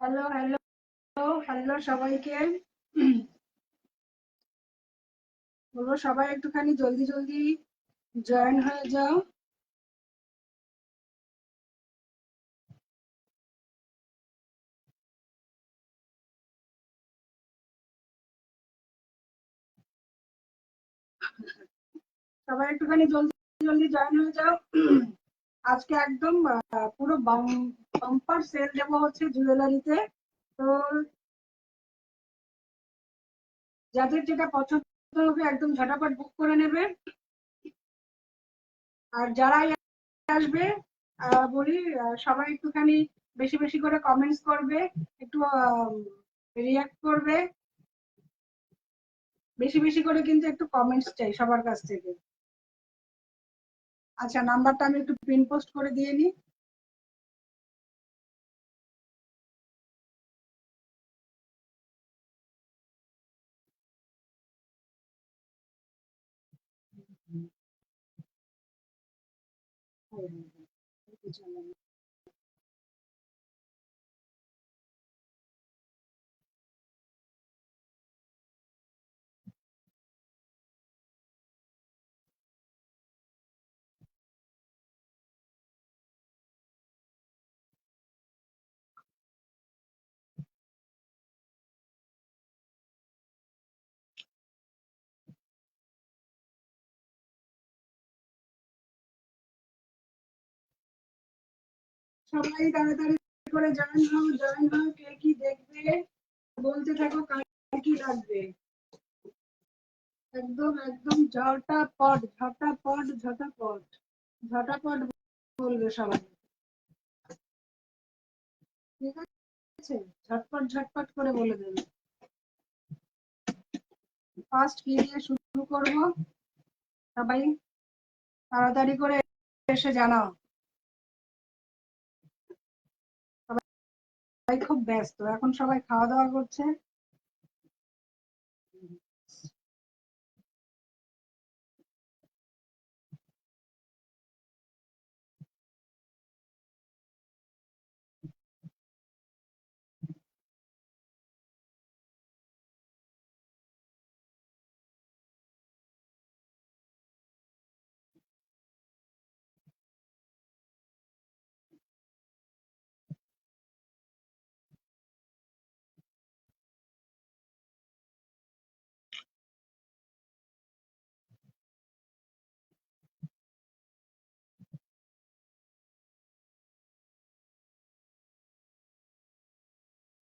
Hello hello hello সবাইকে। বলবো সবাই একটুখানি জলদি জলদি জয়েন হয়ে যাও। সবাই একটুখানি জলদি জলদি জয়েন হয়ে যাও। আজকে একদম পুরো বাম্পার সেল দেবো হচ্ছে জুয়েলারিতে। তো যাদের যেটা পছন্দ হবে একদম ঝটাপট বুক করে নেবে। আর যারাই আসবে বলি সবাই একটুখানি বেশি বেশি করে কমেন্টস করবে, একটু রিয়াক্ট করবে। বেশি বেশি করে কিন্তু একটু কমেন্টস চাই সবার কাছ থেকে। আচ্ছা, নাম্বারটা আমি একটু পিন পোস্ট করে দিয়ে নিই। সবাই তাড়াতাড়ি করে জয়েন হও, কে কি দেখবে বলতে থাকো, কার কি লাগবে। একদম একদম ঝটাপট ঝটাপট ঝটাপট ঝটাপট বলবে সবাই, ঠিক আছে? ঝটপট ঝটপট করে বলে দেবে। ফার্স্ট কি দিয়ে শুরু করব, সবাই তাড়াতাড়ি করে এসে জানাও। সবাই খুব ব্যস্ত এখন, সবাই খাওয়া দাওয়া করছে।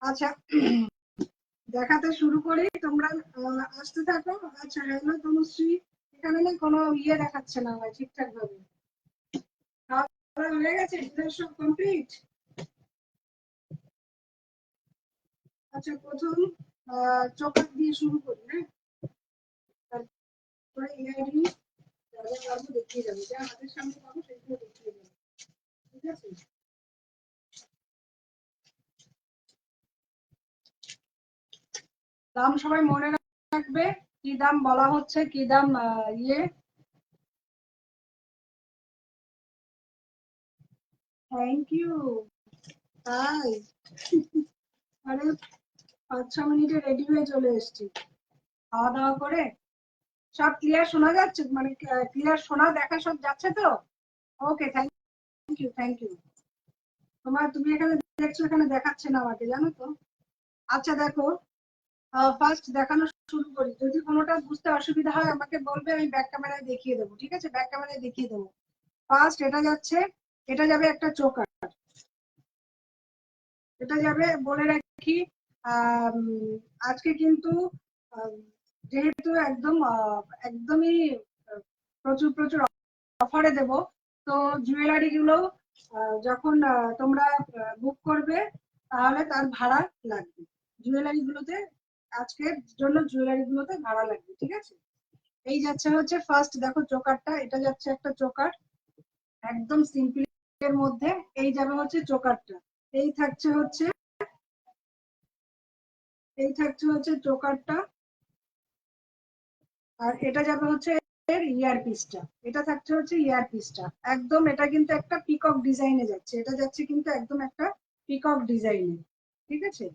আচ্ছা, দেখাতে শুরু করি, তোমরা আসতে থাকো। আচ্ছা, হ্যালো তনুশ্রী, এখানে না কোনো ইয়ে দেখাচ্ছে না ভাই ঠিকঠাক ভাবে। খাওয়া দাওয়া হয়ে গেছে, ডিনার সব কমপ্লিট? আচ্ছা, প্রথম চোকার দিয়ে শুরু করি, হ্যাঁ? তারপরে ইয়ারিং, যা যা পাবো দেখিয়ে যাবো, যা হাতের সামনে পাবো সেগুলো দেখিয়ে যাবো, ঠিক আছে? দাম সবাই মনে রাখবে, কি দাম বলা হচ্ছে, কি দাম ইয়ে। Thank you. তাই? আরে 5-6 মিনিটে রেডি হয়ে চলে এসেছি খাওয়া দাওয়া করে। সব ক্লিয়ার শোনা যাচ্ছে, মানে ক্লিয়ার শোনা দেখা সব যাচ্ছে তো? ওকে, থ্যাংক ইউ থ্যাংক ইউ। তুমি এখানে দেখছো, এখানে দেখাচ্ছে না আমাকে, জানো তো। আচ্ছা দেখো, ফার্স্ট দেখানো শুরু করি। যদি কোনোটা বুঝতে অসুবিধা হয় আমাকে বলবে, আমি ব্যাক ক্যামেরায় দেখিয়ে দেবো, ঠিক আছে? ব্যাক ক্যামেরায় দেখিয়ে দেবো। ফার্স্ট এটা যাচ্ছে, এটা যাবে একটা চোকার। এটা যাবে, বলে রাখি আম, আজকে কিন্তু আম, যেহেতু একদমই প্রচুর প্রচুর অফারে দেব। তো জুয়েলারি গুলো যখন তোমরা বুক করবে তাহলে তার ভাড়া লাগবে। জুয়েলারি গুলোতে আজকের জন্য জুয়েলারি গুলোতে ভাড়া লাগবে, ঠিক আছে? এই যাচ্ছে হচ্ছে ফার্স্ট, দেখো চোকারটা, এটা যাচ্ছে একটা চোকার একদম সিম্পল এর মধ্যে। এই যাবে হচ্ছে চোকারটা। এই থাকছে হচ্ছে এই থাকছে হচ্ছে চোকারটা। আর এটা যাবে হচ্ছে এর ইয়ার পিসটা। এটা থাকছে হচ্ছে ইয়ার পিসটা। একদম এটা কিন্তু একটা পিকক ডিজাইনে যাচ্ছে, এটা যাচ্ছে কিন্তু একদম একটা পিকক ডিজাইনে। ঠিক আছে।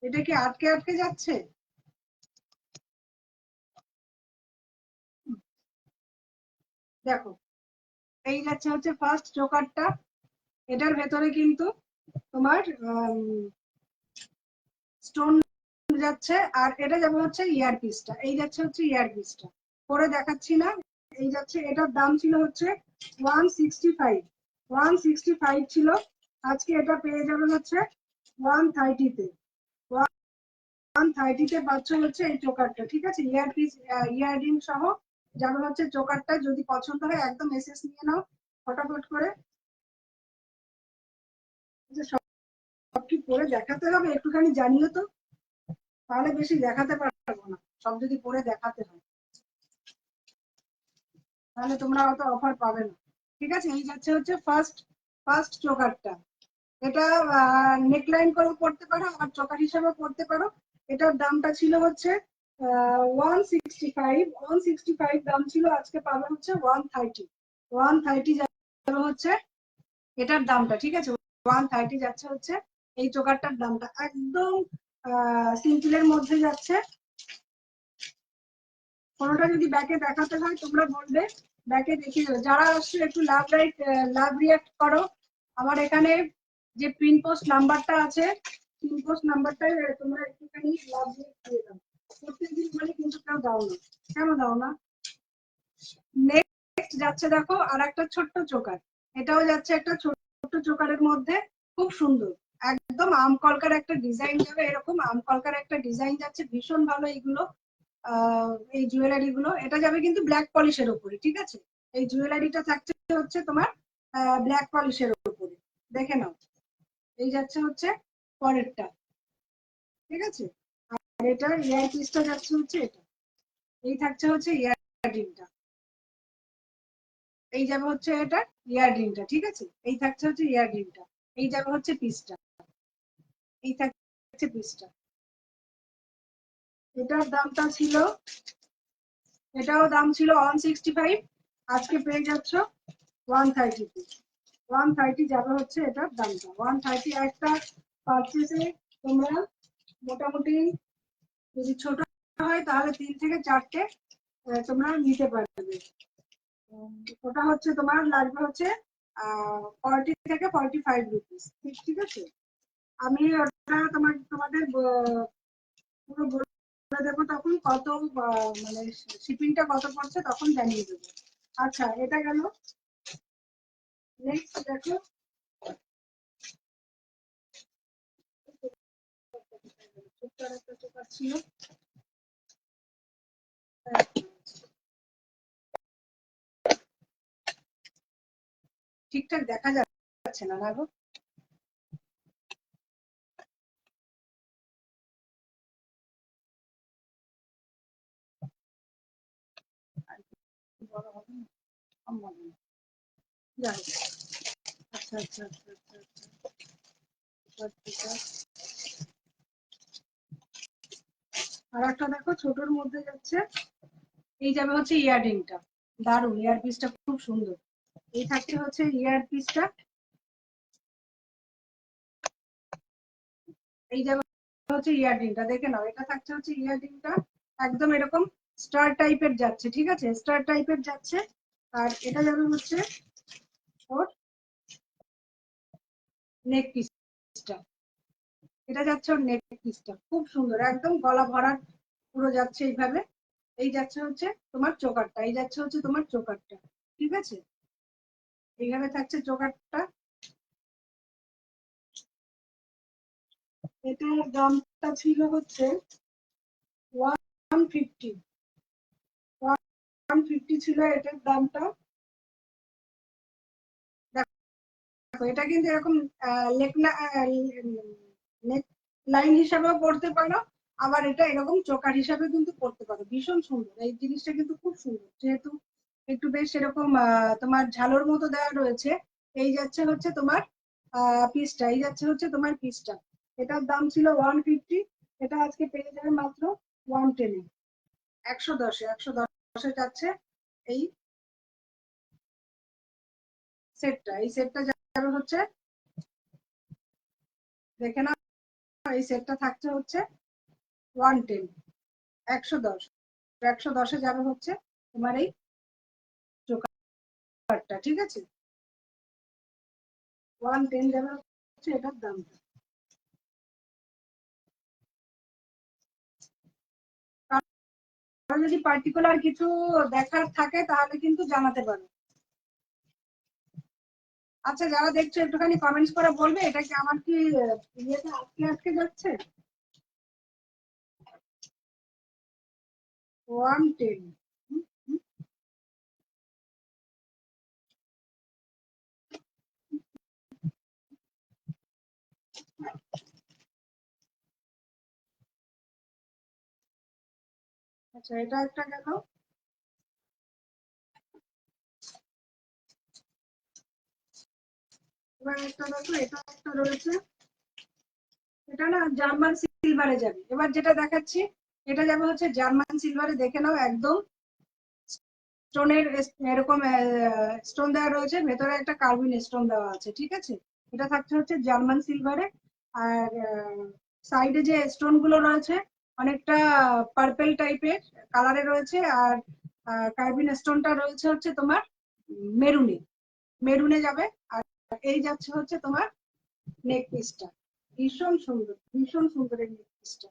এটা কি আটকে আটকে যাচ্ছে? দেখো, এই যাচ্ছে হচ্ছে ফার্স্ট জোকারটা। এটার ভেতরে কিন্তু তোমার স্টোন যাচ্ছে, আর এটা যাবে হচ্ছে ইয়ারপিসটা। এই যাচ্ছে হচ্ছে ইয়ারপিসটা, পরে দেখাচ্ছি না। এই যাচ্ছে, এটার দাম ছিল হচ্ছে 165। 165 ছিল, আজকে এটা পেয়ে যাবে হচ্ছে 130-তে। 130-তে পাচ্ছ হচ্ছে এই চোকারটা, ঠিক আছে। ইয়ারপিস ইয়াররিং সহ যাবে হচ্ছে চোকারটা। যদি পছন্দ হয় একদম এসএস নিয়ে নাও ফটাফট করে। সব কি পরে দেখাতে হবে? একটুখানি জানিও তো, তাহলে বেশি দেখাতে পারবো না। সব যদি পরে দেখাতে হয় তাহলে তোমরা অত অফার পাবে না, ঠিক আছে। এই যাচ্ছে হচ্ছে ফার্স্ট ফার্স্ট চোকারটা। এটা নেকলাইন করে পড়তে পারো, আর চোকার হিসাবে পড়তে পারো। এটার দামটা ছিল হচ্ছে 165। 165 দাম ছিল, আজকে পাবে হচ্ছে 130। 130 যাবে হচ্ছে এটার দামটা, ঠিক আছে। 130 যাচ্ছে হচ্ছে এই চোকারটার দামটা। একদম সিম্পলের মধ্যে যাচ্ছে। কোনোটা যদি ব্যাকে দেখাতে হয় তোমরা বলবে, ব্যাকে দেখিয়ে দেবে। যারা আসছে একটু লাভ রিয়াক্ট করো। আমার এখানে যে পিন পোস্ট নাম্বারটা আছে, পিন পোস্ট নাম্বারটাই তোমরা একটুখানি লাভ রিয়াক্ট দিয়ে দাও। প্রত্যেকদিন বলে কিন্তু কেউ দাও না, কেন দাও না? নেক্সট যাচ্ছে দেখো আর একটা ছোট্ট চোকার। এটাও যাচ্ছে একটা ছোট্ট চোকারের মধ্যে, খুব সুন্দর। একদম আম কলকার একটা ডিজাইন যাবে, এরকম আম কলকার একটা ডিজাইন যাচ্ছে, ভীষণ ভালো এইগুলো। এই জুয়েলারি গুলো, এটা যাবে কিন্তু ব্ল্যাক পলিশের উপরে, ঠিক আছে। এই জুয়েলারিটা থাকছে হচ্ছে তোমার ব্ল্যাক পলিশের উপরে, দেখে নাও। এই যাচ্ছে হচ্ছে পরেরটা, ঠিক আছে। আর এটা ইয়ার পিসটা যাচ্ছে হচ্ছে এটা। এই থাকছে হচ্ছে ইয়াররিংটা। এই যাবে হচ্ছে এটা ইয়াররিংটা, ঠিক আছে। এই থাকছে হচ্ছে ইয়াররিংটা। এই যাবে হচ্ছে পিসটা। এই থাকছে পিসটা। এটার দামটা ছিল, এটাও দাম ছিল 165, আজকে পেয়ে যাচ্ছ 130-তে। 130 যাবে হচ্ছে এটার দামটা। 130 একটা পারচেসে তোমরা মোটামুটি, যদি ছোট হয় তাহলে 3 থেকে 4টে তোমরা নিতে পারবে। ওটা হচ্ছে তোমার লাগবে হচ্ছে 40 থেকে 45 রুপিস, ঠিক আছে। আমি ওটা তোমাদের পুরো বলে দেবো তখন কত, মানে শিপিংটা কত পড়ছে তখন জানিয়ে দেবো। আচ্ছা, এটা গেল। নেক্সট দেখো, একটা চোকার ছিল, ঠিকঠাক দেখা যাচ্ছে না গো। বড় হবে না, কম হবে না। যাই হোক। আচ্ছা আচ্ছা আচ্ছা আচ্ছা আচ্ছা। আর একটা দেখো ছোটর মধ্যে যাচ্ছে, এই যাবে হচ্ছে ইয়াররিংটা। দারুন, ইয়ার পিসটা খুব সুন্দর। এই থাকছে হচ্ছে ইয়ার পিসটা। এই যাবে হচ্ছে ইয়াররিংটা, দেখে নাও। এটা থাকছে হচ্ছে ইয়াররিংটা, একদম এরকম স্টার টাইপের যাচ্ছে, ঠিক আছে। স্টার টাইপের যাচ্ছে। আর এটা যাবে হচ্ছে ওর নেক পিসটা। এটা যাচ্ছে ওর নেক পিসটা, খুব সুন্দর, একদম গলা ভরার পুরো যাচ্ছে এইভাবে। এই যাচ্ছে হচ্ছে তোমার চোকারটা। এই যাচ্ছে হচ্ছে তোমার চোকারটা, ঠিক আছে। এইভাবে থাকছে চোকারটা। এটার দামটা ছিল হচ্ছে 150। 150 ছিল এটার দামটা। দেখো, এটা কিন্তু এরকম নেক লাইন হিসাবেও পড়তে পারো, আবার এটা এরকম চোকার হিসাবে কিন্তু পড়তে পারো। ভীষণ সুন্দর এই জিনিসটা, কিন্তু খুব সুন্দর। যেহেতু একটু বেশ এরকম তোমার ঝালোর মতো দেওয়া রয়েছে। এই যাচ্ছে হচ্ছে তোমার পিসটা। এই যাচ্ছে হচ্ছে তোমার পিসটা। এটার দাম ছিল 150, এটা আজকে পেয়ে যাবে মাত্র 110-এ। 110-এ যাচ্ছে এই সেটটা, এই সেটটা যাবে হচ্ছে, দেখে না, এই সেটটা থাকছে হচ্ছে 110, 110, 110-এ যাবে হচ্ছে তোমার এই চোকারটা, ঠিক আছে? 110 যাবে হচ্ছে এটার দামটা। যদি পার্টিকুলার কিছু দেখার থাকে তাহলে কিন্তু জানাতে পারো। আচ্ছা, যারা দেখছো একটুখানি কমেন্টস করে বলবে এটা কি আমার কি ইয়েতে আটকে আটকে যাচ্ছে। 110, আচ্ছা এটা একটা গেল। এবার একটা দেখো, এটা একটা রয়েছে, এটা না জার্মান সিলভারে যাবে। এবার যেটা দেখাচ্ছি এটা যাবে হচ্ছে জার্মান সিলভারে, দেখে নাও একদম স্টোনের এরকম স্টোন দেওয়া রয়েছে, ভেতরে একটা কার্বিন স্টোন দেওয়া আছে, ঠিক আছে? এটা থাকছে হচ্ছে জার্মান সিলভারে। আর সাইডে যে স্টোন গুলো রয়েছে অনেকটা পার্পেল টাইপের কালারে রয়েছে, আর কার্বিন স্টোনটা রয়েছে হচ্ছে তোমার মেরুনে, মেরুনে যাবে। আর এই যাচ্ছে হচ্ছে তোমার নেক পিসটা, ভীষণ সুন্দর, ভীষণ সুন্দর এই নেক পিসটা।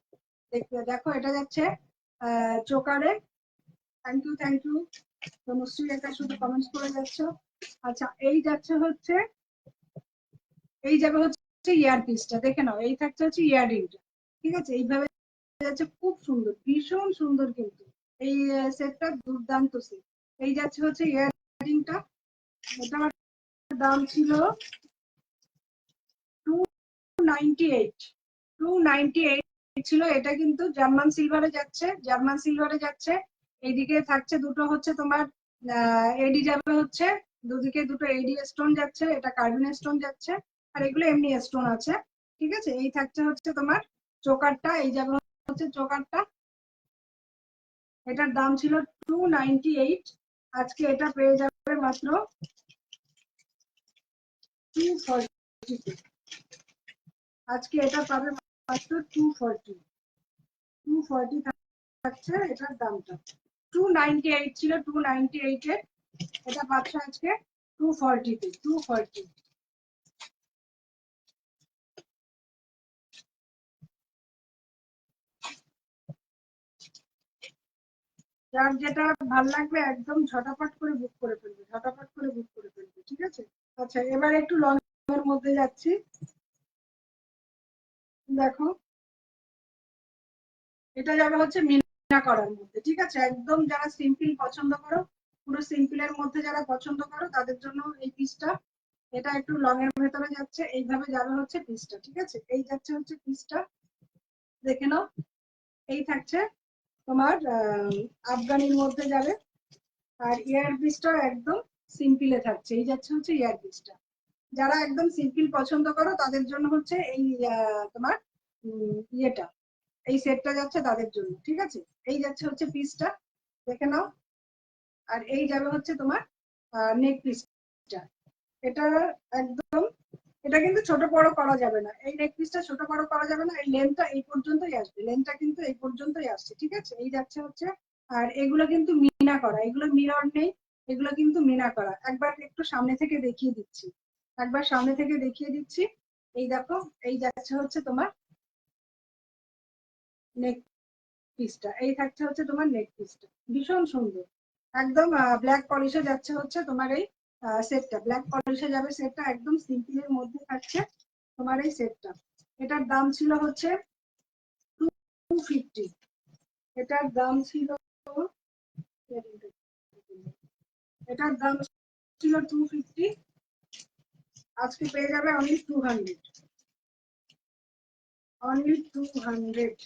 দেখতে দেখো, এটা যাচ্ছে চোকারে। Thank you, thank you Tanushree, এটা শুধু কমেন্টস করে যাচ্ছ। আচ্ছা, এই যাচ্ছে হচ্ছে, এই যাবে হচ্ছে ইয়ার পিসটা, দেখে নাও এই থাকছে হচ্ছে ইয়াররিংটা, ঠিক আছে? এইভাবে যাচ্ছে, খুব সুন্দর, ভীষণ সুন্দর কিন্তু এই সেটটা দুর্দান্ত সেট। এই যাচ্ছে হচ্ছে ইয়াররিংটা, এটা আমার দাম ছিল 298, 298 ছিল। এটা কিন্তু জার্মান সিলভারে যাচ্ছে, জার্মান সিলভারে যাচ্ছে। এইদিকে থাকছে দুটো হচ্ছে তোমার এডি যাবে হচ্ছে, দুদিকে দুটো এডি স্টোন যাচ্ছে, এটা কার্বিন স্টোন যাচ্ছে, আর এগুলো এমনি স্টোন আছে, ঠিক আছে? এই থাকছে হচ্ছে তোমার চোকারটা, এই যাবে হচ্ছে চোকারটা। এটার দাম ছিল 298, আজকে এটা পেয়ে যাবে মাত্র 240। আজকে এটা পাবে মাত্র 240, 240 থাকছে এটার দামটা। 298 ছিল, 298 এর, এটা পাচ্ছে আজকে 240 তে, 240। যার যেটা ভাল লাগবে একদম ঝটাপট করে বুক করে ফেলবে, ঝটাপট করে বুক করে ফেলবে, ঠিক আছে? আচ্ছা, এবার একটু লং এর মধ্যে যাচ্ছি। দেখো, এটা যাবে হচ্ছে মিনা করার মধ্যে, ঠিক আছে? একদম যারা সিম্পল পছন্দ করো, পুরো সিম্পলের মধ্যে যারা পছন্দ করো তাদের জন্য এই পিসটা। এটা একটু লং এর ভেতরে যাচ্ছে, এইভাবে যাবে হচ্ছে পিসটা, ঠিক আছে? এই যাচ্ছে হচ্ছে পিসটা, দেখে নাও। এই থাকছে তোমার আফগানির মধ্যে যাবে। আর ইয়ার পিসটা একদম সিম্পলে থাকছে, এই যাচ্ছে হচ্ছে ইয়ার পিসটা। যারা একদম সিম্পল পছন্দ করো তাদের জন্য হচ্ছে এই তোমার ইয়েটা, এই সেটটা যাচ্ছে তাদের জন্য, ঠিক আছে? এই যাচ্ছে হচ্ছে পিসটা, দেখে নাও। আর এই যাবে হচ্ছে তোমার নেক পিসটা। এটা একদম, এটা কিন্তু ছোট বড় করা যাবে না, এই নেক পিসটা ছোট বড় করা যাবে না, এই লেন্থটা এই পর্যন্তই আসবে, লেন্থটা কিন্তু এই পর্যন্তই আসছে, ঠিক আছে? এই যাচ্ছে হচ্ছে। আর এগুলো কিন্তু মিনা করা, এগুলো মিরর নেই, এগুলো কিন্তু মিনা করা। একবার একটু সামনে থেকে দেখিয়ে দিচ্ছি, একবার সামনে থেকে দেখিয়ে দিচ্ছি। এই দেখো, এই যাচ্ছে হচ্ছে তোমার নেক পিসটা, এই থাকছে হচ্ছে তোমার নেক পিসটা, ভীষণ সুন্দর। একদম ব্ল্যাক পলিশে যাচ্ছে হচ্ছে তোমার এই সেটটা, ব্ল্যাক পলিশে যাবে সেটটা, একদম সিম্পলের মধ্যে থাকছে তোমার এই সেটটা। এটার দাম ছিল হচ্ছে 250, এটার দাম ছিল, এটার দাম ছিল 250, আজকে পেয়ে যাবে অনলি 200, অনলি 200,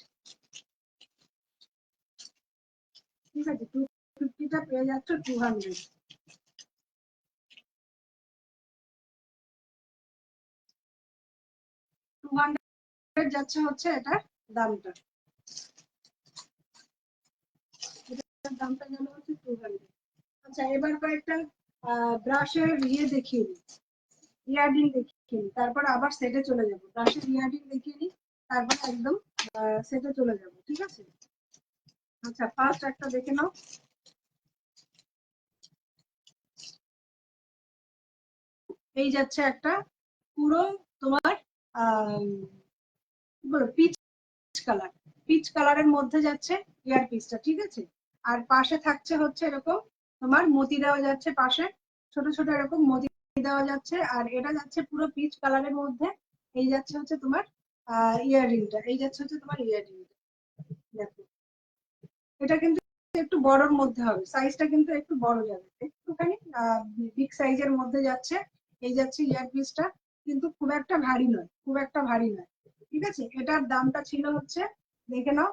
ঠিক আছে? 250টা পেয়ে যাচ্ছে 200। 200 যাচ্ছে হচ্ছে এটার দামটা, এটার দামটা গেল হচ্ছে 200। আচ্ছা, এবার কয়েকটা ব্রাশের ইয়ে দেখিয়ে দিই, ইয়াররিং দেখিয়ে নিই, তারপর আবার সেটে চলে যাবো। ব্রাশের ইয়াররিং দেখিয়ে নিই, তারপর একদম সেটে চলে যাবো, ঠিক আছে? আচ্ছা, ফার্স্ট একটা দেখে নাও। এই যাচ্ছে একটা পুরো তোমার পিচ কালার, পিচ কালারের মধ্যে যাচ্ছে ইয়ার পিসটা, ঠিক আছে? আর পাশে থাকছে হচ্ছে এরকম তোমার মতি দেওয়া যাচ্ছে, পাশে ছোট ছোট এরকম মতি দেওয়া যাচ্ছে। আর এটা যাচ্ছে পুরো পিচ কালারের মধ্যে। এই যাচ্ছে হচ্ছে তোমার ইয়াররিংটা, এই যাচ্ছে হচ্ছে তোমার ইয়াররিংটা। দেখো, এটা কিন্তু একটু বড়র মধ্যে হবে, সাইজটা কিন্তু একটু বড় যাবে, একটুখানি বিগ সাইজের মধ্যে যাচ্ছে। এই যাচ্ছে ইয়ার পিসটা, কিন্তু খুব একটা ভারী নয়, খুব একটা ভারী নয়, ঠিক আছে? এটার দামটা ছিল হচ্ছে, দেখে নাও,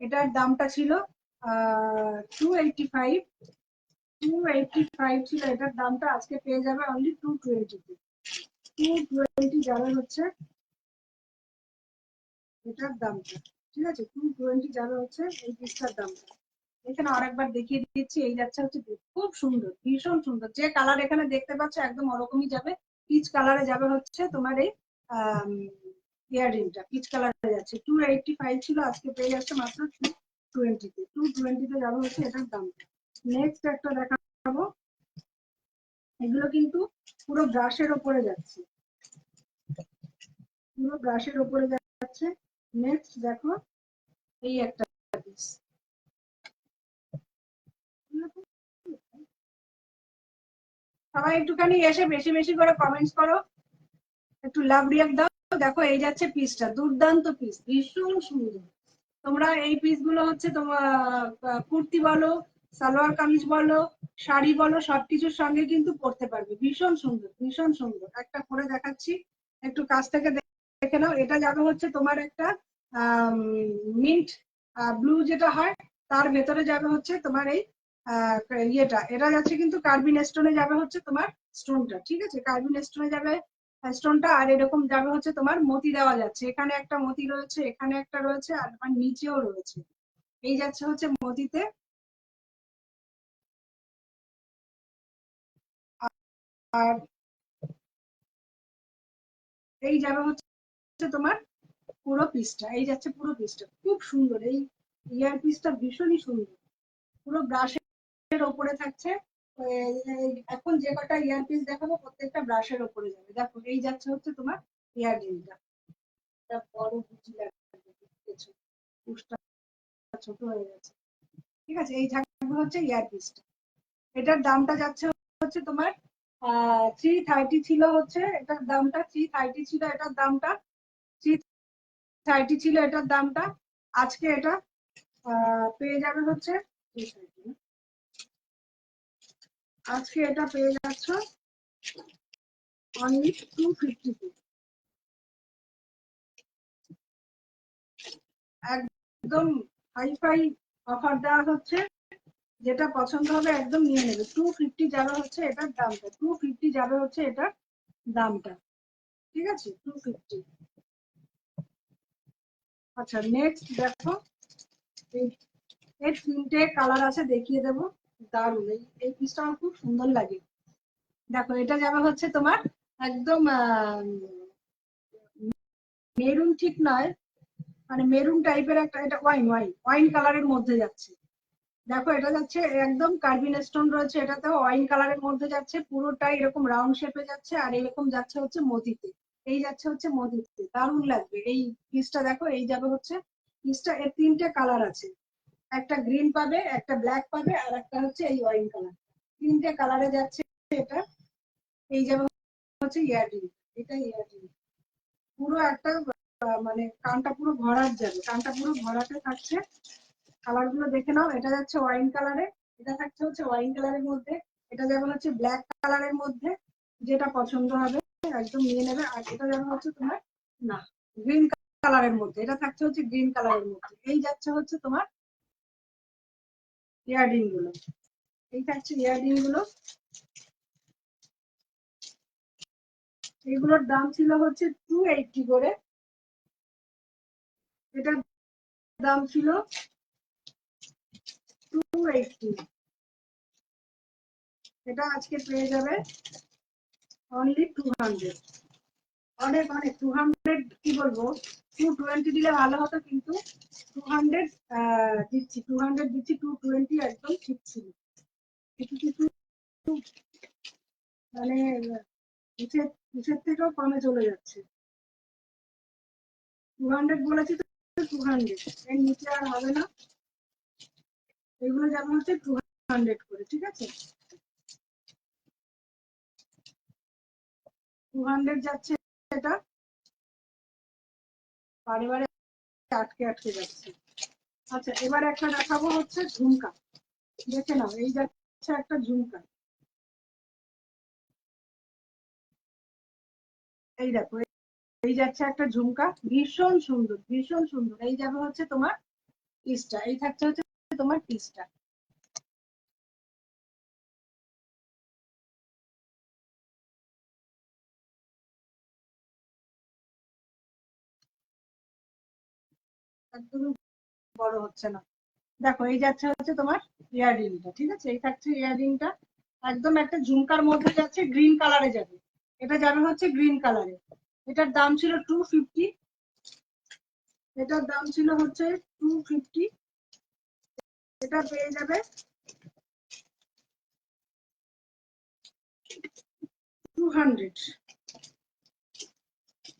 এটার দামটা ছিল 285, 285 ছিল এটার দামটা, আজকে পেয়ে যাবে অনলি 220 তে। 220 যাবে হচ্ছে এটার দামটা, ঠিক আছে? 220 যাবে হচ্ছে এই পিসটার দামটা। এখানে আরেকবার দেখিয়ে দিচ্ছি, এই যাচ্ছে হচ্ছে খুব সুন্দর, ভীষণ সুন্দর। যে কালার এখানে দেখতে পাচ্ছ একদম ওরকমই যাবে, পিচ কালারে যাবে হচ্ছে তোমার এই ইয়াররিংটা, পিচ কালারে যাচ্ছে। 285 ছিল, আজকে পেয়ে যাচ্ছে মাত্র 220 তে। 220 তে যাবে হচ্ছে এটার দামটা। নেক্সট একটা দেখাবো, এগুলো কিন্তু পুরো ব্রাশের ওপরে যাচ্ছে, পুরো ব্রাশের ওপরে যাচ্ছে। নেক্সট দেখো, এই একটা পিস, সবাই একটুখানি এসে বেশি বেশি করে কমেন্টস করো, একটু লাভ রিয়াক্ট দাও। দেখো, এই যাচ্ছে পিসটা, দুর্দান্ত পিস, ভীষণ সুন্দর। তোমরা এই পিস গুলো হচ্ছে তোমার কুর্তি বলো, সালোয়ার কামিজ বলো, শাড়ি বলো, সবকিছুর সঙ্গে কিন্তু পরতে পারবে। ভীষণ সুন্দর, ভীষণ সুন্দর। একটা পরে দেখাচ্ছি, একটু কাছ থেকে দেখে নাও। এটা যাবে হচ্ছে তোমার একটা মিন্ট ব্লু যেটা হয়, তার ভেতরে যাবে হচ্ছে তোমার এই ইয়েটা। এটা যাচ্ছে কিন্তু কার্বিন স্টোনে যাবে হচ্ছে তোমার স্টোনটা, ঠিক আছে? কার্বিন স্টোনে যাবে স্টোনটা। আর এরকম যাবে হচ্ছে তোমার মতি দেওয়া যাচ্ছে, এখানে একটা মতি রয়েছে, এখানে একটা রয়েছে, আর নিচেও রয়েছে। এই যাচ্ছে হচ্ছে মতিতে। আর এই যাবে হচ্ছে তোমার পুরো পিসটা, এই যাচ্ছে পুরো পিসটা, খুব সুন্দর। এই ইয়ার পিসটা ভীষণই সুন্দর, পুরো ব্রাশের ওপরে থাকছে। এখন যে কটা ইয়ার পিস দেখাবো প্রত্যেকটা ব্রাশের ওপরে যাবে। দেখো, এই যাচ্ছে হচ্ছে তোমার ইয়ার রিংটা, বড় বুঝি লাগছে, ছোট হয়ে গেছে, ঠিক আছে? এই থাকবে হচ্ছে ইয়ার পিসটা। এটার দামটা যাচ্ছে হচ্ছে তোমার 330 ছিল হচ্ছে এটার দামটা, 330 ছিল এটার দামটা, 330 ছিল এটার দামটা। আজকে এটা পেয়ে যাবে হচ্ছে, আজকে এটা পেয়ে যাচ্ছ অনলি 250 তে। একদম হাই ফাই অফার দেওয়া হচ্ছে, যেটা পছন্দ হবে একদম নিয়ে নেবে। 250 যাবে হচ্ছে এটার দামটা, 250 যাবে হচ্ছে এটার দামটা, ঠিক আছে? 250। আচ্ছা, নেক্সট দেখো, এর তিনটে কালার আছে, দেখিয়ে দেবো। দারুন, এই পিসটা আমার খুব সুন্দর লাগে। দেখো, এটা যাবে হচ্ছে তোমার একদম মেরুন ঠিক নয়, মানে মেরুন টাইপের একটা, এটা ওয়াইন ওয়াইন ওয়াইন কালারের মধ্যে যাচ্ছে। দেখো, এটা যাচ্ছে একদম কার্বিন স্টোন রয়েছে, এটাতেও ওয়াইন কালারের মধ্যে যাচ্ছে, পুরোটাই এরকম রাউন্ড শেপে যাচ্ছে। আর এরকম যাচ্ছে হচ্ছে মতিতে, এই যাচ্ছে হচ্ছে মতিতে, দারুণ লাগবে এই পিসটা। দেখো, এই যাবে হচ্ছে পিসটা, এর তিনটে কালার আছে, একটা গ্রিন পাবে, একটা ব্ল্যাক পাবে, আর একটা হচ্ছে এই ওয়াইন কালার। তিনটে কালারে যাচ্ছে এটা। এই যাবে হচ্ছে ইয়াররিং, এটা ইয়াররিং পুরো একটা মানে কানটা পুরো ভরাট যাবে, কানটা পুরো ভরাটে থাকছে। কালার গুলো দেখে নাও, এটা যাচ্ছে ওয়াইন কালারে, এটা থাকছে হচ্ছে ওয়াইন কালারের মধ্যে, এটা যাবে হচ্ছে ব্ল্যাক কালারের মধ্যে। যেটা পছন্দ হবে একদম নিয়ে নেবে। আর এটা যাবে হচ্ছে তোমার না গ্রিন কালারের মধ্যে, এটা থাকছে হচ্ছে গ্রিন কালারের মধ্যে। এই যাচ্ছে হচ্ছে তোমার ইয়াররিং গুলো, এই থাকছে ইয়াররিং গুলো। এগুলোর দাম ছিল হচ্ছে 280 করে, এটার দাম ছিল 280। এটা আজকে পেয়ে যাবে অনলি 200। অনেক অনেক 200 কি বলবো, 220 দিলে ভালো হতো, কিন্তু 200 দিচ্ছি, 200 দিচ্ছি, 220 একদম ঠিক ছিল। কিছু কিছু মানে কিসের থেকেও কমে চলে যাচ্ছে। 200 বলেছি তো, 200 এর নিচে আর হবে না। এগুলো যেমন হচ্ছে 200 করে, ঠিক আছে? 200 যাচ্ছে এটা, বারে বারে আটকে আটকে যাচ্ছে। আচ্ছা, এবার একটা দেখাবো হচ্ছে ঝুমকা। দেখে নাও, এই যাচ্ছে একটা ঝুমকা, এই দেখো, এই যাচ্ছে একটা ঝুমকা, ভীষণ সুন্দর ভীষণ সুন্দর। এই যাবে হচ্ছে তোমার পিসটা, এই থাকছে হচ্ছে তোমার পিসটা। একদমই বড় হচ্ছে না। দেখো, এই যাচ্ছে হচ্ছে তোমার ইয়াররিংটা, ঠিক আছে? এই থাকছে ইয়াররিংটা, একদম একটা ঝুমকার মধ্যে যাচ্ছে, গ্রিন কালারে যাবে। এটা যাবে হচ্ছে গ্রিন কালারে। এটার দাম ছিল 250। এটার দাম ছিল হচ্ছে 250। এটা পেয়ে যাবে 200।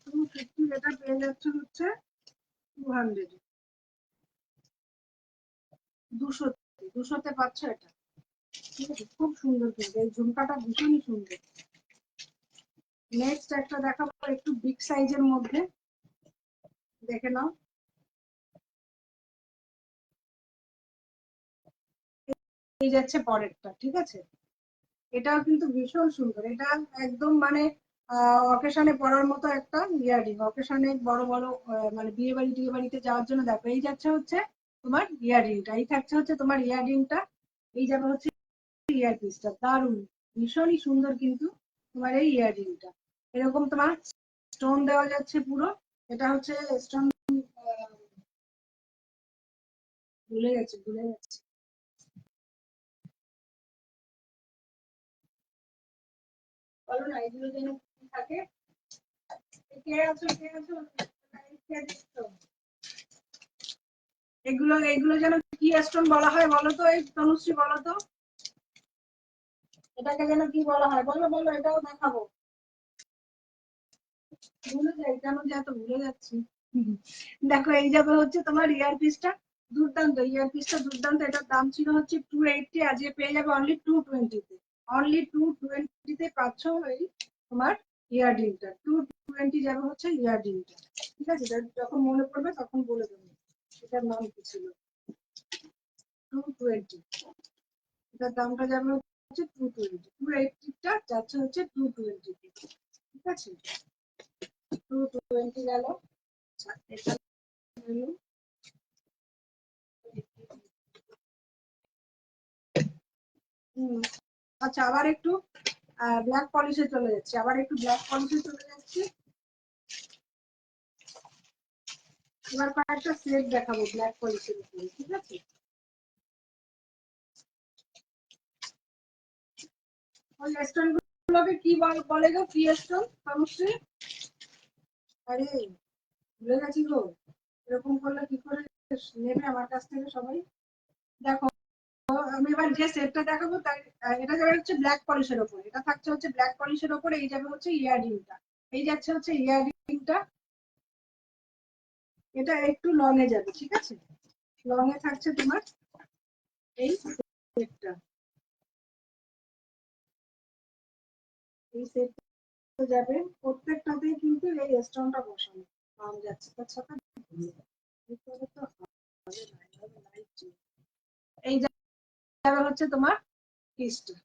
250 এটা পেয়ে যাচ্ছে হচ্ছে 200। 200, 200-তে পাচ্ছ এটা, ঠিক আছে? খুব সুন্দর, কিন্তু এই ঝুমকাটা ভীষণই সুন্দর। নেক্সট একটা দেখাবো একটু বিগ সাইজের মধ্যে, দেখে নাও। এই যাচ্ছে পরেরটা, ঠিক আছে? এটাও কিন্তু ভীষণ সুন্দর। এটা একদম মানে অকেশনে পরার মতো একটা ইয়াররিং, অকেশনে বড় বড় মানে বিয়ে বাড়ি টিয়ে বাড়িতে যাওয়ার জন্য। দেখো, এই যাচ্ছে হচ্ছে তোমার ইয়াররিংটা, এই থাকছে হচ্ছে তোমার ইয়াররিংটা, এই যাবে হচ্ছে ইয়ারপিসটা। দারুণ, ভীষণই সুন্দর কিন্তু তোমার এই ইয়াররিংটা। এরকম তোমার স্টোন দেওয়া যাচ্ছে পুরো। এটা হচ্ছে স্টোন, ভুলে গেছে ভুলে গেছে, বলো না এগুলো যেন কি থাকে। কে আছো কে আছো, কে দেখছো? এগুলো এগুলো যেন কি স্টোন বলা হয় বলো তো, এই তনুশ্রী বলো তো, এটাকে যেন কি বলা হয় বলো বলো, এটাও দেখাবো। ভুলে যাই কেন যে এত ভুলে যাচ্ছি। দেখো, এই যাবে হচ্ছে তোমার ইয়ারপিসটা, দুর্দান্ত ইয়ারপিসটা, দুর্দান্ত। এটার দাম ছিল হচ্ছে 280, আজকে পেয়ে যাবে অনলি 220-তে। অনলি 220-তে পাচ্ছ এই তোমার ইয়াররিংটা। 220 যাবে হচ্ছে ইয়াররিংটা, ঠিক আছে? যখন মনে পড়বে তখন বলে দেবো এটার নাম কি ছিল। 220, এটার দামটা যাবে হচ্ছে 220। 280টা যাচ্ছে হচ্ছে 220-তে, ঠিক আছে? 220 গেল। আচ্ছা, এটা হলো। আচ্ছা, আবার একটু ব্ল্যাক পলিশে চলে যাচ্ছি, আবার একটু ব্ল্যাক পলিশে চলে যাচ্ছি। এবার কয়েকটা সেট দেখাবো ব্ল্যাক পলিশের উপরে, ঠিক আছে? ওই স্টোন গুলোকে কি বলে গো, কি স্টোন তনুশ্রী? আরে, ভুলে গেছি গো। এরকম করলে কি করে নেবে আমার কাছ থেকে সবাই? দেখো, আমি এবার যে সেটটা দেখাবো তাই এটা যাবে হচ্ছে ব্ল্যাক পলিশের উপর। এটা থাকছে হচ্ছে ব্ল্যাক পলিশের উপর, এই যাবে হচ্ছে ইয়াররিংটা, এই যাচ্ছে হচ্ছে ইয়াররিংটা। এটা একটু লং এ যাবে, ঠিক আছে? লং এ থাকছে তোমার এই সেটটা, এই সেট যাবে প্রত্যেকটাতেই কিন্তু এই স্টোনটা বসানো পাওয়া যাচ্ছে। তার সাথে এই যাবে হচ্ছে তোমার পিসটা।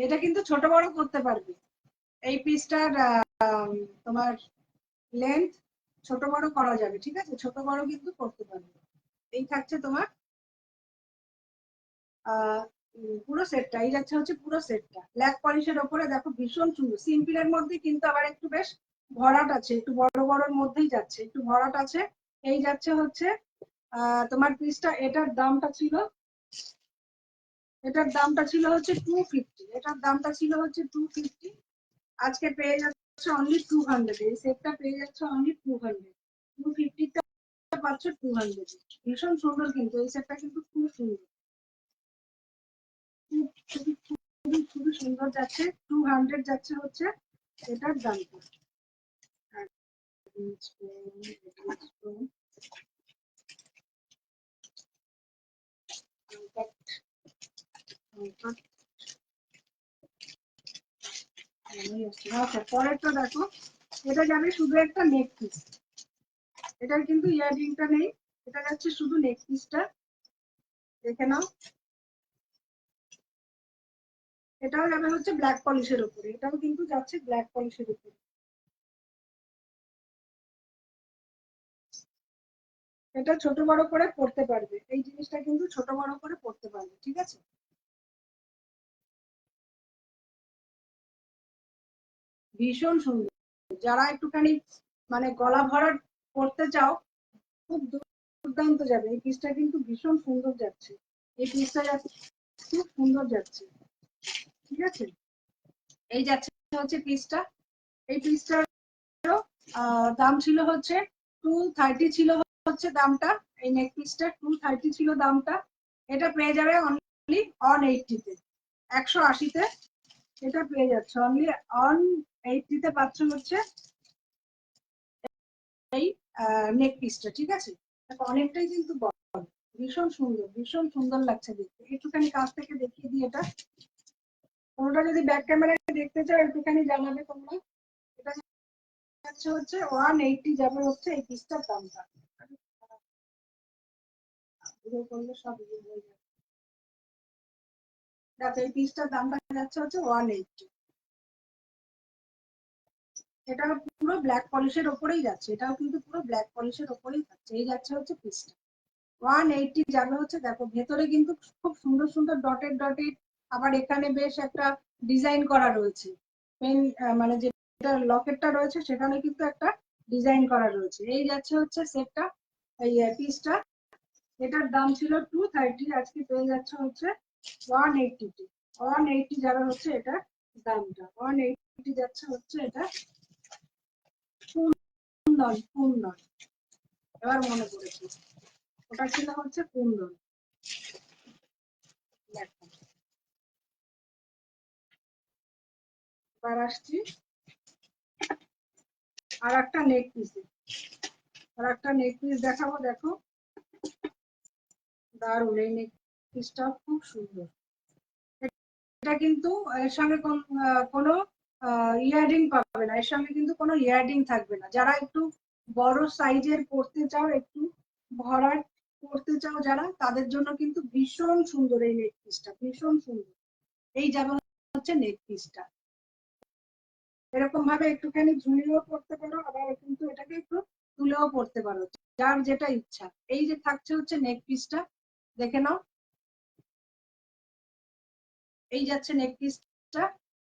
এটা কিন্তু ছোট বড় করতে পারবে। এই পিসটার তোমার লেন্থ ছোট বড় করা যাবে, ঠিক আছে? ছোট বড় কিন্তু করতে পারবে। এই থাকছে তোমার পুরো সেটটা, এই যাচ্ছে হচ্ছে পুরো সেটটা ব্ল্যাক পলিশের ওপরে। দেখো ভীষণ সুন্দর, সিম্পলের মধ্যে কিন্তু আবার একটু বেশ ভরাট আছে, একটু বড় বড়র মধ্যেই যাচ্ছে, একটু ভরাট আছে। এই যাচ্ছে হচ্ছে তোমার পিসটা। এটার দামটা ছিল হচ্ছে 250। এটার দামটা ছিল হচ্ছে 250। আজকে পেয়ে যাচ্ছে অনলি 200। এই সেটটা পেয়ে যাচ্ছে অনলি 200। 250 পাচ্ছ 200। ভীষণ সুন্দর, কিন্তু এই সেটটা কিন্তু খুব সুন্দর, খুবই খুবই খুবই সুন্দর যাচ্ছে। 200 যাচ্ছে হচ্ছে এটার দামটা। আচ্ছা, পরেরটা দেখো। এটা যাবে শুধু একটা নেক পিস, এটার কিন্তু ইয়াররিংটা নেই, এটা যাচ্ছে শুধু নেক পিসটা। দেখে নাও, এটাও যাবে হচ্ছে ব্ল্যাক পলিশের উপরে, এটাও কিন্তু যাচ্ছে ব্ল্যাক পলিশের উপরে। এটা ছোট বড় করে পড়তে পারবে, এই জিনিসটা কিন্তু ছোট বড় করে পড়তে পারবে, ঠিক আছে। ভীষণ সুন্দর, যারা একটুখানি মানে গলা ভরাট পড়তে চাও, খুব দুর্দান্ত যাবে। এই পিসটা কিন্তু ভীষণ সুন্দর যাচ্ছে, এই পিসটা যাচ্ছে খুব সুন্দর যাচ্ছে, ঠিক আছে। এই যাচ্ছে হচ্ছে পিসটা। এই পিসটার দাম ছিল হচ্ছে 230 ছিল হচ্ছে দামটা। এই নেক পিসটা 230 ছিল দামটা। এটা পেয়ে যাবে অনলি অন 80-তে, 180-তে এটা পেয়ে যাচ্ছে অনলি অন 80-তে পাচ্ছ হচ্ছে এই নেক পিসটা, ঠিক আছে। অনেকটাই কিন্তু বড়, ভীষণ সুন্দর, ভীষণ সুন্দর লাগছে দেখতে। একটুখানি কাছ থেকে দেখিয়ে দিই এটা। তোমরা যদি ব্যাক ক্যামেরায় দেখতে চাও একটুখানি জানাবে তোমরা। এটা হচ্ছে 180 যাবে হচ্ছে এই পিসটার দামটা। করলে সব হয়ে যাবে। দেখো এই পিসটার দামটা যাচ্ছে হচ্ছে 180। এটা পুরো ব্ল্যাক পলিশের ওপরেই যাচ্ছে, এটাও কিন্তু পুরো ব্ল্যাক পলিশের ওপরেই যাচ্ছে। এই যাচ্ছে হচ্ছে পিসটা 180 যাবে হচ্ছে। দেখো ভেতরে কিন্তু খুব সুন্দর সুন্দর ডটেড ডটেড, আবার এখানে বেশ একটা ডিজাইন করা রয়েছে। পেন মানে যেটা লকেটটা রয়েছে সেখানে কিন্তু একটা ডিজাইন করা রয়েছে। এই যাচ্ছে হচ্ছে সেটটা, এই পিসটা। এটার দাম ছিল 230, আজকে পেয়ে যাচ্ছে হচ্ছে 180। 180 যারা হচ্ছে এটা দামটা 180 যাচ্ছে হচ্ছে এটা। কুন্দন, কুন্দন, এবার মনে পড়েছে, ওটা ছিল হচ্ছে কুন্দন। দেখো এবার আসছি আর একটা নেক পিসে, আর একটা নেক পিস দেখাবো। দেখো দারুণ, এই নেক পিসটা খুব সুন্দর। এটা কিন্তু এর সঙ্গে কোনো ইয়ারিং পাবে না, এর সঙ্গে কিন্তু কোনো ইয়ারিং থাকবে না। যারা একটু বড় সাইজের পড়তে চাও, একটু ভরাট পড়তে চাও যারা, তাদের জন্য কিন্তু ভীষণ সুন্দর এই নেক পিসটা, ভীষণ সুন্দর। এই যেমন হচ্ছে নেক পিসটা এরকম ভাবে একটুখানি ঝুলিয়েও পড়তে পারো, আবার কিন্তু এটাকে একটু তুলেও পড়তে পারো, যার যেটা ইচ্ছা। এই যে থাকছে হচ্ছে নেক পিসটা, দেখে নাও। এই যাচ্ছে নেক পিসটা,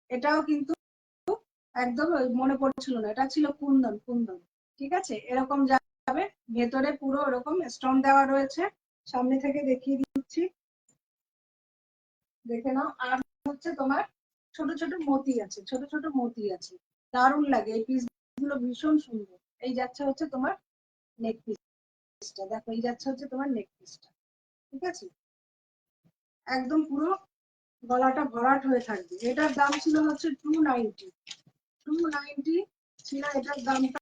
এটাও কিন্তু একদম মনে পড়ছিল না, এটা ছিল কুন্দন, কুন্দন, ঠিক আছে। এরকম যাবে, ভেতরে পুরো এরকম স্টোন দেওয়া রয়েছে। সামনে থেকে দেখিয়ে দিচ্ছি, দেখে নাও। আর হচ্ছে তোমার ছোট ছোট মতি আছে, ছোট ছোট মতি আছে, দারুণ লাগে এই পিস গুলো, ভীষণ সুন্দর। এই যাচ্ছে হচ্ছে তোমার নেক পিসটা। দেখো এই যাচ্ছে হচ্ছে তোমার নেক পিসটা, ঠিক আছে। একদম পুরো গলাটা ভরাট হয়ে থাকবে। এটার দাম ছিল হচ্ছে 290। 290 ছিল এটার দামটা,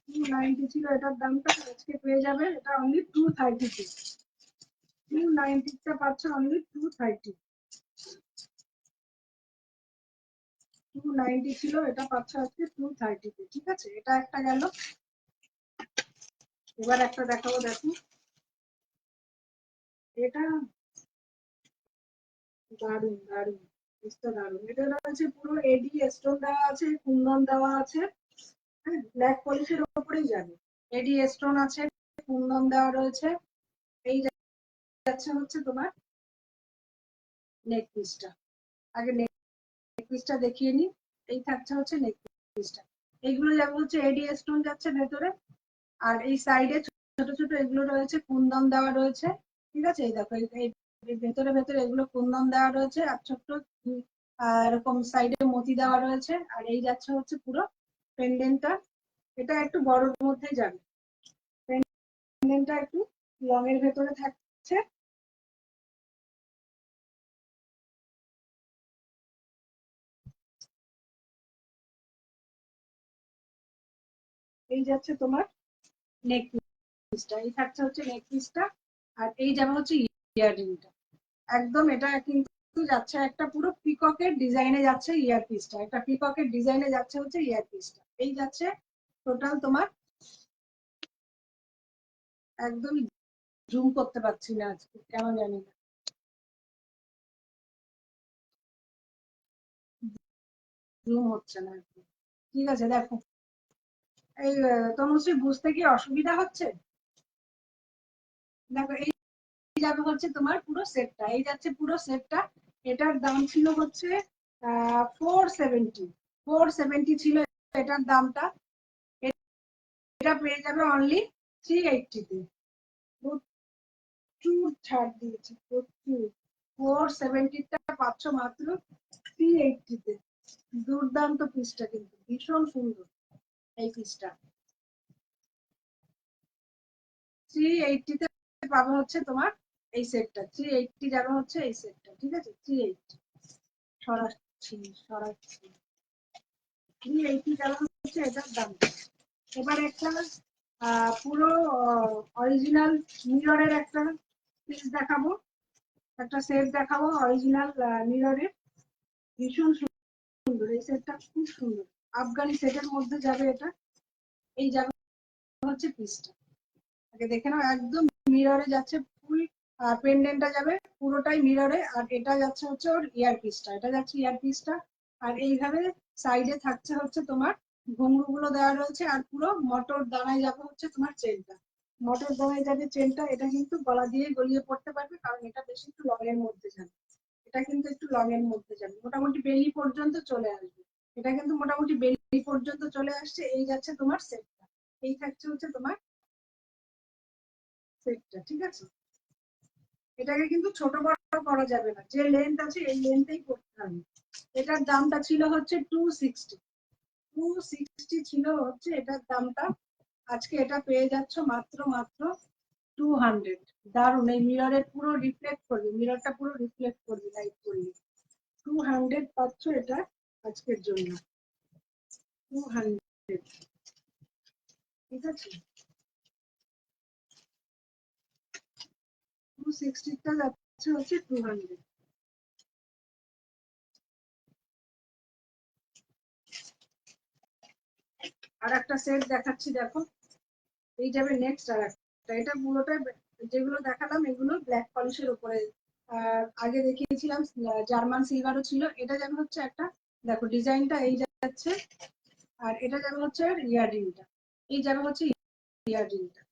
290 ছিল এটার দামটা। আজকে পেয়ে যাবে এটা অনলি 230-তে। 290-টা পাচ্ছে অনলি 230। 290 ছিল, এটা পাচ্ছে আজকে 230-তে, ঠিক আছে। এটা একটা গেল। এবার একটা দেখাবো, দেখো এটা দারুণ, দারুণ, পিসটা দারুণ। এটা রয়েছে পুরো এডি স্টোন দেওয়া আছে, কুন্দন দেওয়া আছে, হ্যাঁ ব্ল্যাক পলিশের উপরেই যাবে। এডি স্টোন আছে, কুন্দন দেওয়া রয়েছে। এই যাচ্ছে হচ্ছে তোমার নেক পিসটা। আগে নেক পিসটা দেখিয়ে নি। এই থাকছে হচ্ছে নেক পিসটা। এইগুলো যাবে হচ্ছে এডি স্টোন যাচ্ছে ভেতরে, আর এই সাইডে ছোট ছোট এগুলো রয়েছে কুন্দন দেওয়া রয়েছে। ঠিক আছে, এই দেখো এই ভেতরে ভেতরে এগুলো কুন্দন দেওয়া রয়েছে, আর ছোট্ট এরকম সাইডে মতি দেওয়া রয়েছে। আর এই যাচ্ছে হচ্ছে পুরো পেন্ডেন্টটা, এটা একটু বড়র মধ্যে যাবে। পেন্ডেন্টটা একটু লং এর ভেতরে থাকছে। এই যাচ্ছে তোমার নেক পিসটা, এই থাকছে হচ্ছে নেক পিসটা। আর এই যাবে হচ্ছে ইয়াররিংটা। একদম এটা কিন্তু যাচ্ছে একটা পুরো পিককের ডিজাইনে যাচ্ছে ইয়ার পিসটা, একটা পিককের ডিজাইনে যাচ্ছে হচ্ছে ইয়ার পিসটা। এই যাচ্ছে টোটাল তোমার, একদম জুম করতে পারছি না আজকে কেন জানি না, জুম হচ্ছে না আর কি। ঠিক আছে দেখো, এই তনুশ্রী বুঝতে কি অসুবিধা হচ্ছে? দেখো এই যাবে হচ্ছে তোমার পুরো সেটটা, এই যাচ্ছে পুরো সেটটা। এটার দাম ছিল হচ্ছে 470, 470 ছিল এটার দামটা। এটা পেয়ে যাবে অনলি 380-তে। প্রচুর ছাড় দিয়েছে, প্রচুর। 470-টা পাচ্ছ মাত্র 380-তে। দুর্দান্ত পিসটা, কিন্তু ভীষণ সুন্দর এই পিসটা। 380-তে পাবে হচ্ছে তোমার এই সেটটা, 380 যাবে হচ্ছে এই সেটটা। ঠিক আছে, 380 সরাচ্ছি সরাচ্ছি, 380 যাবে হচ্ছে এটার দাম। এবার একটা পুরো অরিজিনাল মিররের একটা পিস দেখাবো, একটা সেট দেখাবো অরিজিনাল মিররের। ভীষণ সুন্দর এই সেটটা, খুব সুন্দর। আফগানি সেটের মধ্যে যাবে এটা। এই যাবে হচ্ছে পিসটা, আগে দেখে নাও। একদম মিররে যাচ্ছে, ফুল পেন্ডেন্টটা যাবে পুরোটাই মিররে। আর এটা যাচ্ছে হচ্ছে ওর ইয়ার পিসটা, এটা যাচ্ছে ইয়ার পিসটা। আর এইভাবে সাইডে থাকছে হচ্ছে তোমার ঘুঙরু গুলো দেওয়া রয়েছে। আর পুরো মটর দানায় যাবে হচ্ছে তোমার চেনটা, মটর দানায় যাবে চেনটা। এটা কিন্তু গলা দিয়ে গলিয়ে পড়তে পারবে, কারণ এটা বেশি একটু লং এর মধ্যে যাবে। এটা কিন্তু একটু লং এর মধ্যে যাবে, মোটামুটি বেলি পর্যন্ত চলে আসবে। এটা কিন্তু মোটামুটি বেলি পর্যন্ত চলে আসছে। এই যাচ্ছে তোমার সেটটা, এই থাকছে হচ্ছে তোমার সেটটা। ঠিক আছে, এটাকে কিন্তু ছোট বড় করা যাবে না, যে লেন্থ আছে এই লেন্থেই করতে হবে। এটার দামটা ছিল হচ্ছে 260, 260 ছিল হচ্ছে এটার দামটা। আজকে এটা পেয়ে যাচ্ছ মাত্র মাত্র 200। দারুন, এই মিররে পুরো রিফ্লেক্ট করবে, মিররটা পুরো রিফ্লেক্ট করবে লাইট করলে। 200 পাচ্ছ এটা আজকের জন্য, 200। ঠিক আছে, 260টা যাচ্ছে হচ্ছে 200। আর একটা সেট দেখাচ্ছি দেখো, এই যাবে নেক্সট। আর একটা, এটা পুরোটা যেগুলো দেখালাম এগুলো ব্ল্যাক পলিশের উপরে। আগে দেখিয়েছিলাম জার্মান সিলভারও ছিল। এটা যাবে হচ্ছে একটা, দেখো ডিজাইনটা এই যাচ্ছে। আর এটা যাবে হচ্ছে ইয়াররিংটা, এই যাবে হচ্ছে ইয়াররিংটা।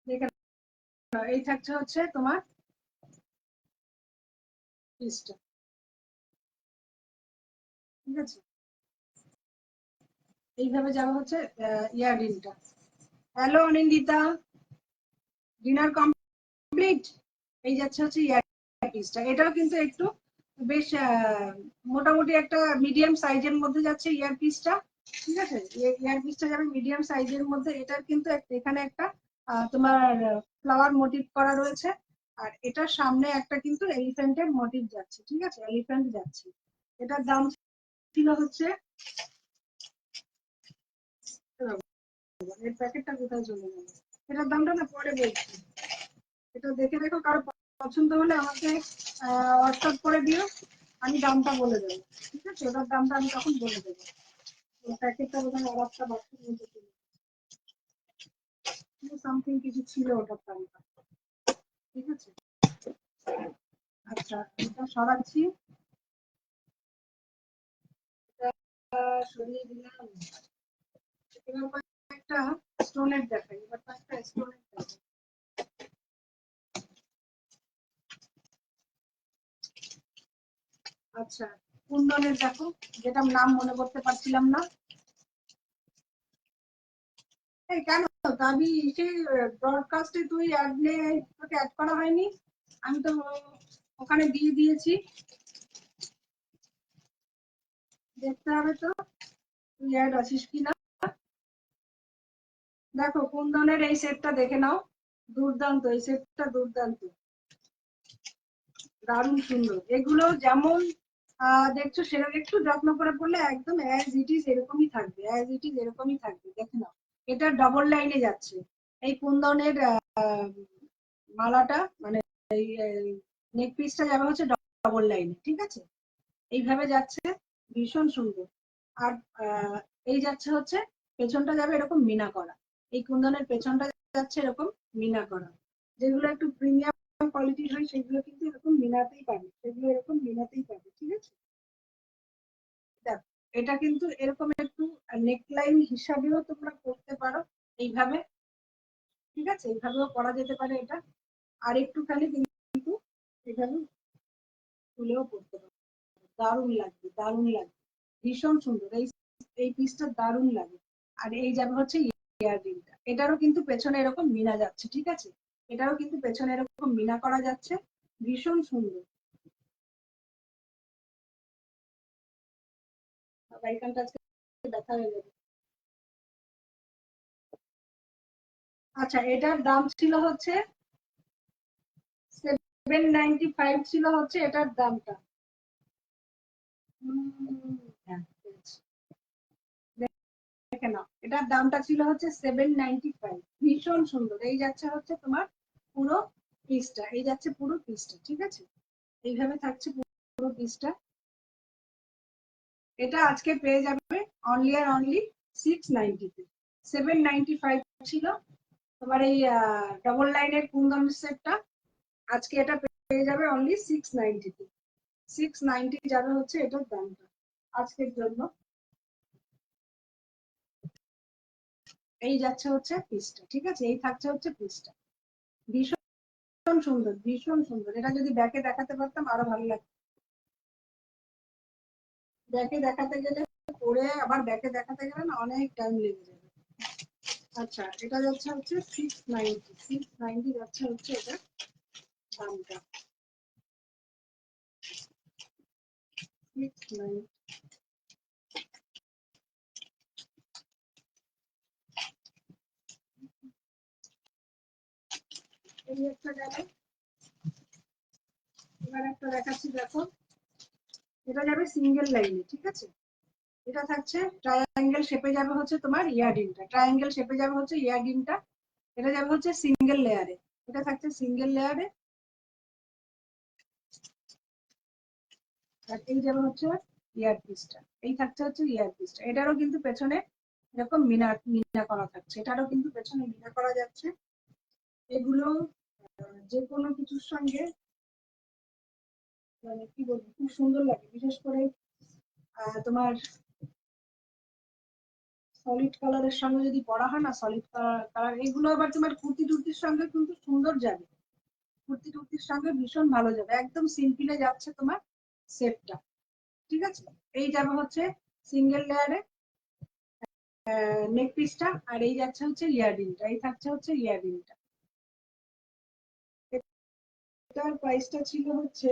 দেখে এই থাকছে হচ্ছে তোমার পিসটা। ঠিক আছে, এইভাবে যাবে হচ্ছে ইয়াররিংটা। Hello Anindita, dinner complete? এই যাচ্ছে হচ্ছে ইয়ার পিসটা। এটাও কিন্তু একটু বেশ মোটামুটি একটা মিডিয়াম সাইজের মধ্যে যাচ্ছে ইয়ার পিসটা। ঠিক আছে, ইয়ার পিসটা যাবে মিডিয়াম সাইজের মধ্যে। এটার কিন্তু এখানে একটা তোমার ফ্লাওয়ার মোটিভ করা রয়েছে। আর এটার সামনে একটা কিন্তু এলিফ্যান্টের মোটিভ যাচ্ছে। ঠিক আছে, এলিফ্যান্ট যাচ্ছে। এটার দাম ছিল হচ্ছে, এর প্যাকেটটা কোথায় চলে গেল, এটার দামটা না পরে বলছি। এটা দেখে দেখো, কারো পছন্দ হলে আমাকে হোয়াটসঅ্যাপ করে দিও, আমি দামটা বলে দেবো। ঠিক আছে, ওটার দামটা আমি তখন বলে দেবো। প্যাকেটটা বোধহয় আর একটা বাক্সের মধ্যে চলে সামথিং কিছু ছিল ওটার তালিকা, ঠিক আছে। আচ্ছা এটা সরাচ্ছি, সরিয়ে দিলাম। এবার একটা স্টোনের দেখাই, এবার একটা স্টোনের দেখাই। আচ্ছা কুন্দনের দেখো, যেটা নাম মনে করতে পারছিলাম না। এই কেন দাবি সেই ব্রডকাস্টে তুই অ্যাড নিয়ে তোকে অ্যাড করা হয়নি? আমি তো ওখানে দিয়ে দিয়েছি, দেখতে হবে তো তুই অ্যাড আছিস কিনা। দেখো কুন্দনের এই সেটটা দেখে নাও, দুর্দান্ত, এই সেটটা দুর্দান্ত, দারুণ সুন্দর। এগুলো যেমন দেখছো সেরকম একটু যত্ন করে পড়লে একদম অ্যাজ ইট ইজ এরকমই থাকবে, অ্যাজ ইট ইজ এরকমই থাকবে। দেখে নাও এটা ডবল লাইনে যাচ্ছে, এই কুন্দনের মালাটা মানে এই নেক পিসটা যাবে হচ্ছে ডবল লাইনে, ঠিক আছে। এইভাবে যাচ্ছে, ভীষণ সুন্দর। আর এই যাচ্ছে হচ্ছে পেছনটা যাবে এরকম মিনা করা, এই কুন্দনের পেছনটা যাচ্ছে এরকম মিনা করা। যেগুলো একটু প্রিমিয়াম কোয়ালিটির হয় সেগুলো কিন্তু এরকম মিনাতেই পাবে, সেগুলো এরকম মিনাতেই পাবে, ঠিক আছে। দেখো এটা কিন্তু এরকম একটু নেকলাইন হিসাবেও তোমরা করতে পারো এইভাবে, ঠিক আছে, এইভাবেও করা যেতে পারে এটা। আর একটুখানি কিন্তু এখানে তুলেও পড়তে পারো, দারুণ লাগবে, দারুণ লাগবে, ভীষণ সুন্দর। এই এই পিসটা দারুণ লাগে। আর এই যাবে হচ্ছে ইয়াররিংটা, এটারও কিন্তু পেছনে এরকম মিনা যাচ্ছে, ঠিক আছে, এটারও কিন্তু পেছনে এরকম মিনা করা যাচ্ছে, ভীষণ সুন্দর। এইখানটা আজকে দেখা হয়ে যাবে। আচ্ছা এটার দাম ছিল হচ্ছে 795 ছিল হচ্ছে এটার দামটা। হ্যাঁ, দেখে নাও এটার দামটা ছিল হচ্ছে 795, ভীষণ সুন্দর। এই যাচ্ছে হচ্ছে তোমার পুরো পিসটা, এই যাচ্ছে পুরো পিসটা, ঠিক আছে, এইভাবে থাকছে পুরো পিসটা। এটা আজকে পেয়ে যাবে অনলি আর অনলি 690 তে। 795 ছিল তোমার এই ডবল লাইনের কুন্দন সেটটা, আজকে এটা পেয়ে যাবে অনলি 690 তে। 690 যাবে হচ্ছে এটার দামটা আজকের জন্য। এই যাচ্ছে হচ্ছে পিসটা, ঠিক আছে, এই থাকছে হচ্ছে পিসটা, ভীষণ সুন্দর, ভীষণ সুন্দর। এটা যদি ব্যাকে দেখাতে পারতাম আরো ভালো লাগতো, ব্যাকে দেখাতে গেলে পরে আবার ব্যাকে দেখাতে গেলে না অনেক টাইম লেগে যাবে। আচ্ছা এটা যাচ্ছে হচ্ছে 690, 690 যাচ্ছে হচ্ছে এটা দামটা, 690। এই একটা গেল, এবার একটা দেখাচ্ছি দেখো, এটা যাবে সিঙ্গেল লাইনে, ঠিক আছে। এটা থাকছে ট্রায়াঙ্গেল শেপে যাবে হচ্ছে তোমার ইয়ারডিনটা, ট্রায়াঙ্গেল শেপে যাবে হচ্ছে ইয়ারডিনটা। এটা যাবে হচ্ছে সিঙ্গেল লেয়ারে, এটা থাকছে সিঙ্গেল লেয়ারে। আর এই যাবে হচ্ছে ইয়ার পিসটা, এই থাকছে হচ্ছে ইয়ার পিসটা। এটারও কিন্তু পেছনে এরকম মিনা মিনা করা থাকছে, এটারও কিন্তু পেছনে মিনা করা যাচ্ছে। এগুলো যে কোনো কিছুর সঙ্গে মানে কি বলবো খুব সুন্দর লাগে, বিশেষ করে তোমার সলিড কালারের সঙ্গে যদি পরা হয় না, সলিড কালার এগুলো আবার তোমার কুর্তি টুর্তির সঙ্গে কিন্তু সুন্দর যাবে, কুর্তি টুর্তির সঙ্গে ভীষণ ভালো যাবে। একদম সিম্পলে যাচ্ছে তোমার সেটটা, ঠিক আছে। এই যাবে হচ্ছে সিঙ্গেল লেয়ারে নেক পিসটা, আর এই যাচ্ছে হচ্ছে ইয়াররিংটা, এই থাকছে হচ্ছে ইয়াররিংটা। এটার প্রাইসটা ছিল হচ্ছে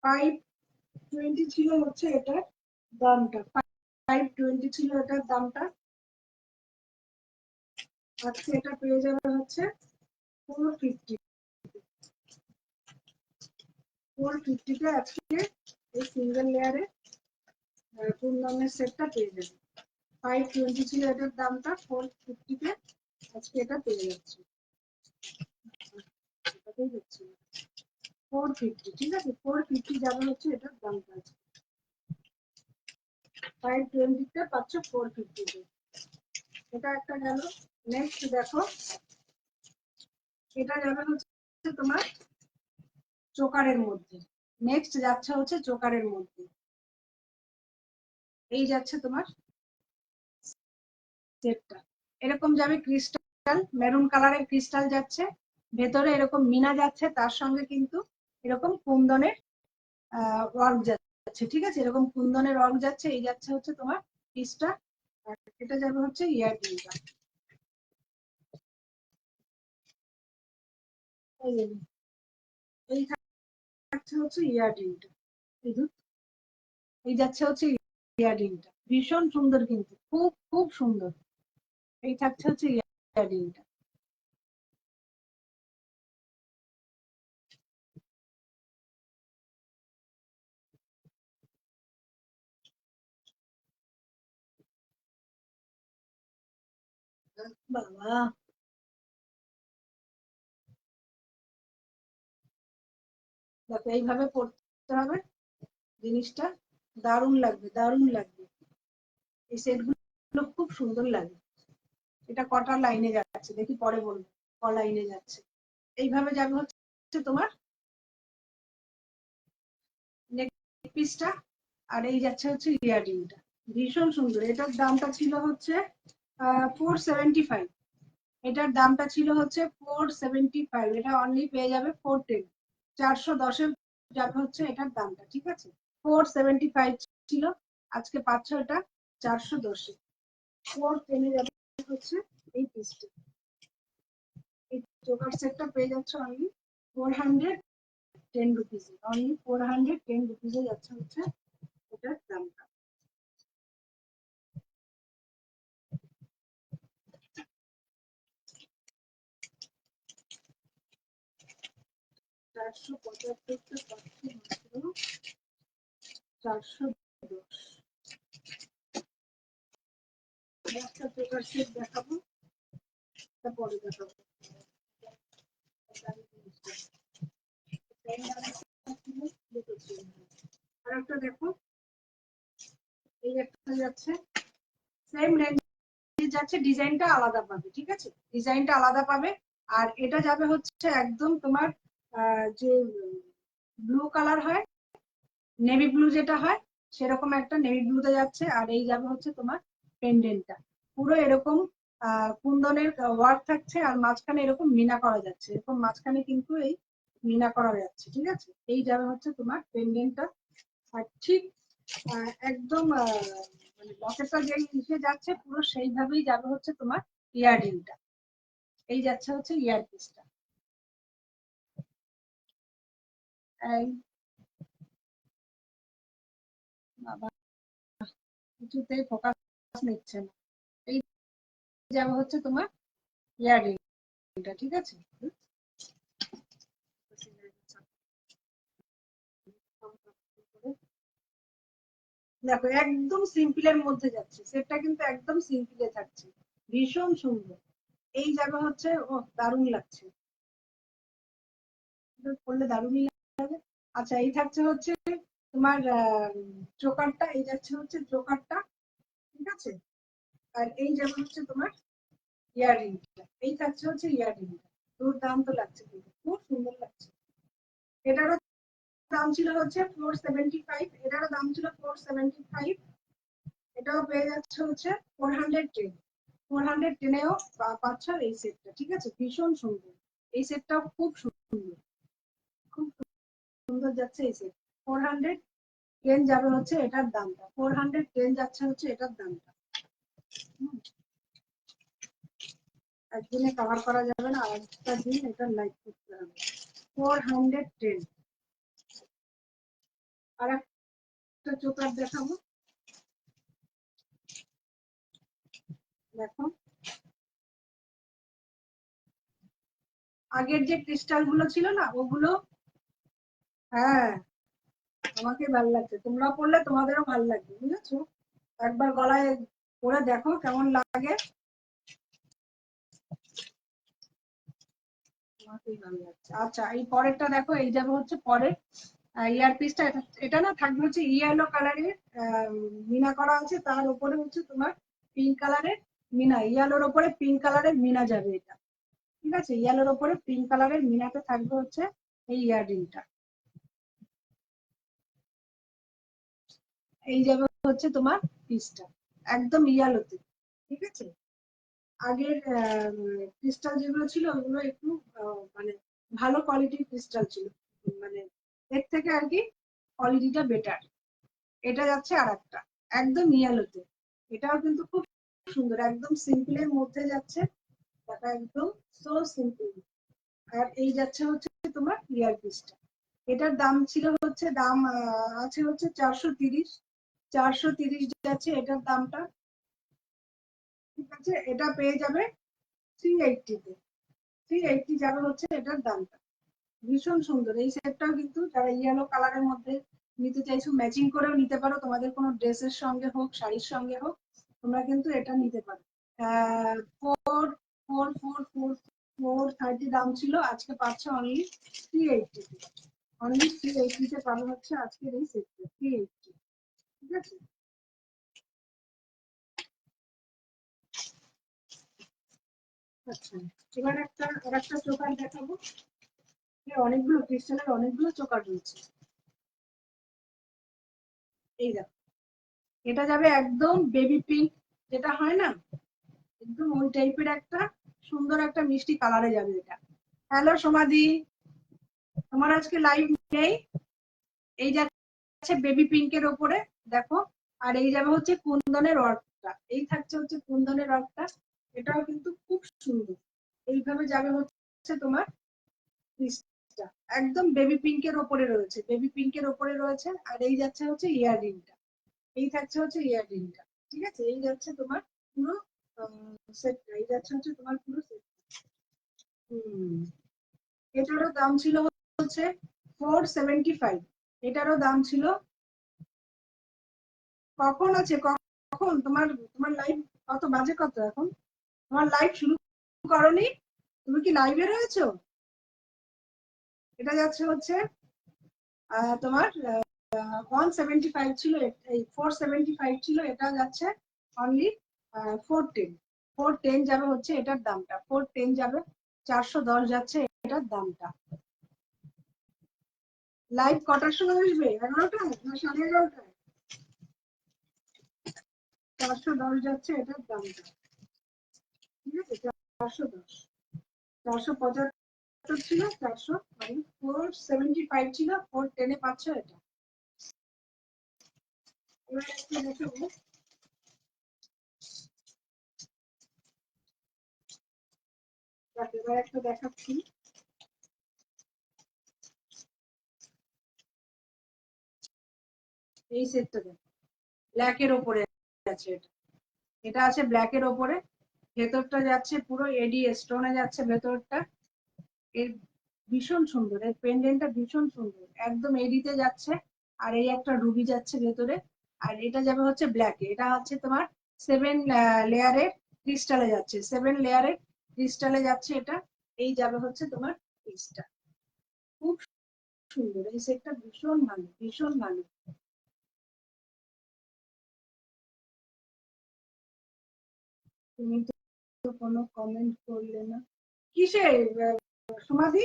520 ছিল হচ্ছে এটার দামটা, 520 ছিল এটার দামটা। আজকে এটা পেয়ে যাবে হচ্ছে 450, 450 তে আজকে এই সিঙ্গেল লেয়ারে কুন্দনের সেটটা পেয়ে যাবে। 520 ছিল এটার দামটা, 450 তে আজকে এটা পেয়ে যাচ্ছে, এটাতেই হচ্ছে 450, ঠিক আছে, 450 যাবে হচ্ছে এটার দামটা আজকে। 520 তে পাচ্ছ 450 তে। এটা একটা গেল। নেক্সট দেখো, এটা যাবে হচ্ছে তোমার চোকারের মধ্যে। নেক্সট যাচ্ছে হচ্ছে চোকারের মধ্যে, এই যাচ্ছে তোমার সেটটা। এরকম যাবে ক্রিস্টাল, মেরুন কালারের ক্রিস্টাল যাচ্ছে, ভেতরে এরকম মিনা যাচ্ছে, তার সঙ্গে কিন্তু এরকম কুন্দনের ওয়ার্ক যাচ্ছে। ঠিক আছে, এরকম কুন্দনের ওয়ার্ক যাচ্ছে। এই যাচ্ছে হচ্ছে তোমার পিসটা, আর এটা যাবে হচ্ছে ইয়াররিংটা। এই থাকছে হচ্ছে ইয়াররিংটা, এই যাচ্ছে হচ্ছে ইয়াররিংটা। ভীষণ সুন্দর, কিন্তু খুব খুব সুন্দর। এই থাকছে হচ্ছে ইয়াররিংটা। বাবা, দেখো এইভাবে পড়তে হবে জিনিসটা, দারুণ লাগবে, দারুণ লাগবে। এই সেট গুলো খুব সুন্দর লাগে। এটা কটা লাইনে যাচ্ছে দেখি, পরে বলবো ক লাইনে যাচ্ছে। এইভাবে যাবে হচ্ছে তোমার নেক পিসটা, আর এই যাচ্ছে হচ্ছে ইয়াররিংটা। ভীষণ সুন্দর। এটার দামটা ছিল হচ্ছে 475। এটার দামটা ছিল হচ্ছে 475, এটা অনলি পেয়ে যাবে 410। 410-এ যাবে হচ্ছে এটার দামটা। ঠিক আছে, 475 ছিল, আজকে পাচ্ছ এটা 410-এ। 410-এ যাবে হচ্ছে এই পিসটা। এই চোকার সেটটা পেয়ে যাচ্ছে অনলি 410 রুপিসে। অনলি 410 রুপিসে যাচ্ছে হচ্ছে এটার দামটা। চারশো পঁচাত্তরটা পাচ্ছি মাত্র 410। একটা চোকার সেট দেখাবো, পরে দেখাবো। আর একটা দেখো, এই একটা যাচ্ছে সেম রেঞ্জে যাচ্ছে, ডিজাইনটা আলাদা পাবে। ঠিক আছে, ডিজাইনটা আলাদা পাবে। আর এটা যাবে হচ্ছে একদম তোমার যে ব্লু কালার হয়, নেভি ব্লু যেটা হয়, সেরকম একটা নেভি ব্লুতে যাচ্ছে। আর এই যাবে হচ্ছে তোমার পেন্ডেন্টটা, পুরো এরকম কুন্দনের ওয়ার্ক থাকছে, আর মাঝখানে এরকম মিনা করা যাচ্ছে, এরকম মাঝখানে কিন্তু এই মিনা করা যাচ্ছে। ঠিক আছে, এই যাবে হচ্ছে তোমার পেন্ডেন্টটা। আর ঠিক একদম মানে লকেটটা যে নিচে যাচ্ছে পুরো সেইভাবেই যাবে হচ্ছে তোমার ইয়াররিংটা। এই যাচ্ছে হচ্ছে ইয়ার পিসটা। এই বাবা, কিছুতেই ফোকাস নিচ্ছে না। এই যাবে হচ্ছে তোমার ইয়াররিংটা। ঠিক আছে, দেখো একদম সিম্পলের মধ্যে যাচ্ছে, সেটটা কিন্তু একদম সিম্পলে থাকছে, ভীষণ সুন্দর। এই যাবে হচ্ছে, ও দারুণ লাগছে, করলে দারুণই লাগে। আচ্ছা, এই থাকছে হচ্ছে তোমার চোকারটা, এই যাচ্ছে হচ্ছে চোকারটা। ঠিক আছে, আর এই যাবে হচ্ছে তোমার ইয়াররিংটা। এই থাকছে হচ্ছে ইয়াররিংটা। দুর্দান্ত লাগছে, কিন্তু খুব সুন্দর লাগছে। এটারও দাম ছিল হচ্ছে 475, এটারও দাম ছিল 475। এটাও পেয়ে যাচ্ছে হচ্ছে 410। 410-এও পাচ্ছ এই সেটটা। ঠিক আছে, ভীষণ সুন্দর। এই সেটটাও খুব সুন্দর, খুব সুন্দর যাচ্ছে এই সেট। 410 যাবে হচ্ছে এটার দামটা, 410 যাচ্ছে হচ্ছে এটার দামটা। একদিনে কভার করা যাবে না, আরেকটা দিন এটা লাইক করতে হবে। 410। আর একটা চোকার দেখাবো, দেখো আগের যে ক্রিস্টাল গুলো ছিল না ওগুলো, হ্যাঁ আমাকে ভালো লাগছে, তোমরা পড়লে তোমাদেরও ভালো লাগবে, বুঝেছো? একবার গলায় পরে দেখো কেমন লাগে, তোমাকেই ভালো লাগছে। আচ্ছা, এই পরেরটা দেখো, এই যাবে হচ্ছে পরের ইয়ার পিসটা। এটা না থাকবে হচ্ছে ইয়েলো কালারের মিনা করা আছে, তার উপরে হচ্ছে তোমার পিঙ্ক কালারের মিনা, ইয়ালোর ওপরে পিঙ্ক কালারের মিনা যাবে এটা, ঠিক আছে? ইয়ালোর ওপরে পিঙ্ক কালারের মিনাতে থাকবে হচ্ছে এই ইয়াররিংটা। এই যাবে হচ্ছে তোমার পিসটা একদম ইয়ালোতে, ঠিক আছে? আগের ক্রিস্টাল যেগুলো ছিল ওগুলো একটু মানে ভালো কোয়ালিটির ক্রিস্টাল ছিল, মানে এর থেকে আর কি কোয়ালিটিটা বেটার। এটা যাচ্ছে আর একটা একদম ইয়ালোতে, এটাও কিন্তু খুব সুন্দর, একদম সিম্পলের মধ্যে যাচ্ছে, এটা একদম সো সিম্পল। আর এই যাচ্ছে হচ্ছে তোমার ইয়ার পিসটা, এটার দাম ছিল হচ্ছে দাম আছে হচ্ছে 430, 430 যাচ্ছে এটার দামটা, ঠিক আছে? এটা পেয়ে যাবে 380 তে, 380 যাবে হচ্ছে এটার দামটা। ভীষণ সুন্দর এই সেটটাও, কিন্তু যারা ইয়েলো কালারের মধ্যে নিতে চাইছো ম্যাচিং করেও নিতে পারো, তোমাদের কোনো ড্রেসের সঙ্গে হোক শাড়ির সঙ্গে হোক, তোমরা কিন্তু এটা নিতে পারো। 4,4,4,4,30 দাম ছিল, আজকে পাচ্ছ অনলি 380 তে, অনলি 380 তে পাবো হচ্ছে আজকের এই সেটটা 380, ঠিক আছে? আচ্ছা, এবার আরেকটা চোকার দেখাবো, অনেকগুলো ক্রিস্টালের অনেকগুলো চোকার রয়েছে। এই দেখো, এটা যাবে একদম বেবি পিঙ্ক, যেটা হয় না একদম ওই টাইপের একটা সুন্দর একটা মিষ্টি কালারে যাবে এটা। হ্যালো সমাধি, তোমার আজকে লাইভ নেই। এই যাচ্ছে বেবি পিঙ্কের ওপরে, দেখো। আর এই যাবে হচ্ছে কুন্দনের ওয়ার্কটা, এই থাকছে হচ্ছে কুন্দনের ওয়ার্কটা, এটাও কিন্তু খুব সুন্দর। এইভাবে যাবে হচ্ছে তোমার পিসটা, একদম বেবি পিঙ্কের ওপরে রয়েছে, বেবি পিঙ্কের ওপরে রয়েছে। আর এই যাচ্ছে হচ্ছে ইয়াররিংটা, এই থাকছে হচ্ছে ইয়াররিংটা, ঠিক আছে? এই যাচ্ছে তোমার পুরো সেটটা, এই যাচ্ছে হচ্ছে তোমার পুরো সেট। এটারও দাম ছিল হচ্ছে 475, এটারও দাম ছিল। কখন আছে, কখন তোমার তোমার লাইভ কত বাজে, কত এখন? তোমার লাইভ শুরু করনি? তুমি কি লাইভে রয়েছো? এটা যাচ্ছে হচ্ছে তোমার 175 ছিল, এই 475 ছিল, এটা যাচ্ছে অনলি 410, 410 যাবে হচ্ছে এটার দামটা, 410 যাবে, 410 যাচ্ছে এটার দামটা। লাইভ কটার সময় আসবে, 11টায় না 11:30টায়? 410 যাচ্ছে এটার দামটা, ঠিক আছে? 410, 475 ছিল, 400 মানে 475 ছিল, 410 পাচ্ছ এটা। এবার একটু দেখাবো, এবার একটু দেখাচ্ছি। এই সেটটা দেখো, ব্ল্যাকের ওপরে আছে এটা, এটা আছে ব্ল্যাকের ওপরে, ভেতরটা যাচ্ছে পুরো এডি স্টোনে যাচ্ছে ভেতরটা। এর ভীষণ সুন্দর, এর পেন্ডেন্টটা ভীষণ সুন্দর, একদম এডিতে যাচ্ছে। আর এই একটা রুবি যাচ্ছে ভেতরে। আর এটা যাবে হচ্ছে ব্ল্যাকে, এটা হচ্ছে তোমার 7 লেয়ারের ক্রিস্টালে যাচ্ছে, 7 লেয়ারের ক্রিস্টালে যাচ্ছে এটা। এই যাবে হচ্ছে তোমার পিসটা, খুব সুন্দর এই সেটটা, ভীষণ ভালো, ভীষণ ভালো। তুমি তো কোনো কমেন্ট করলে না, কিসে সমাধি?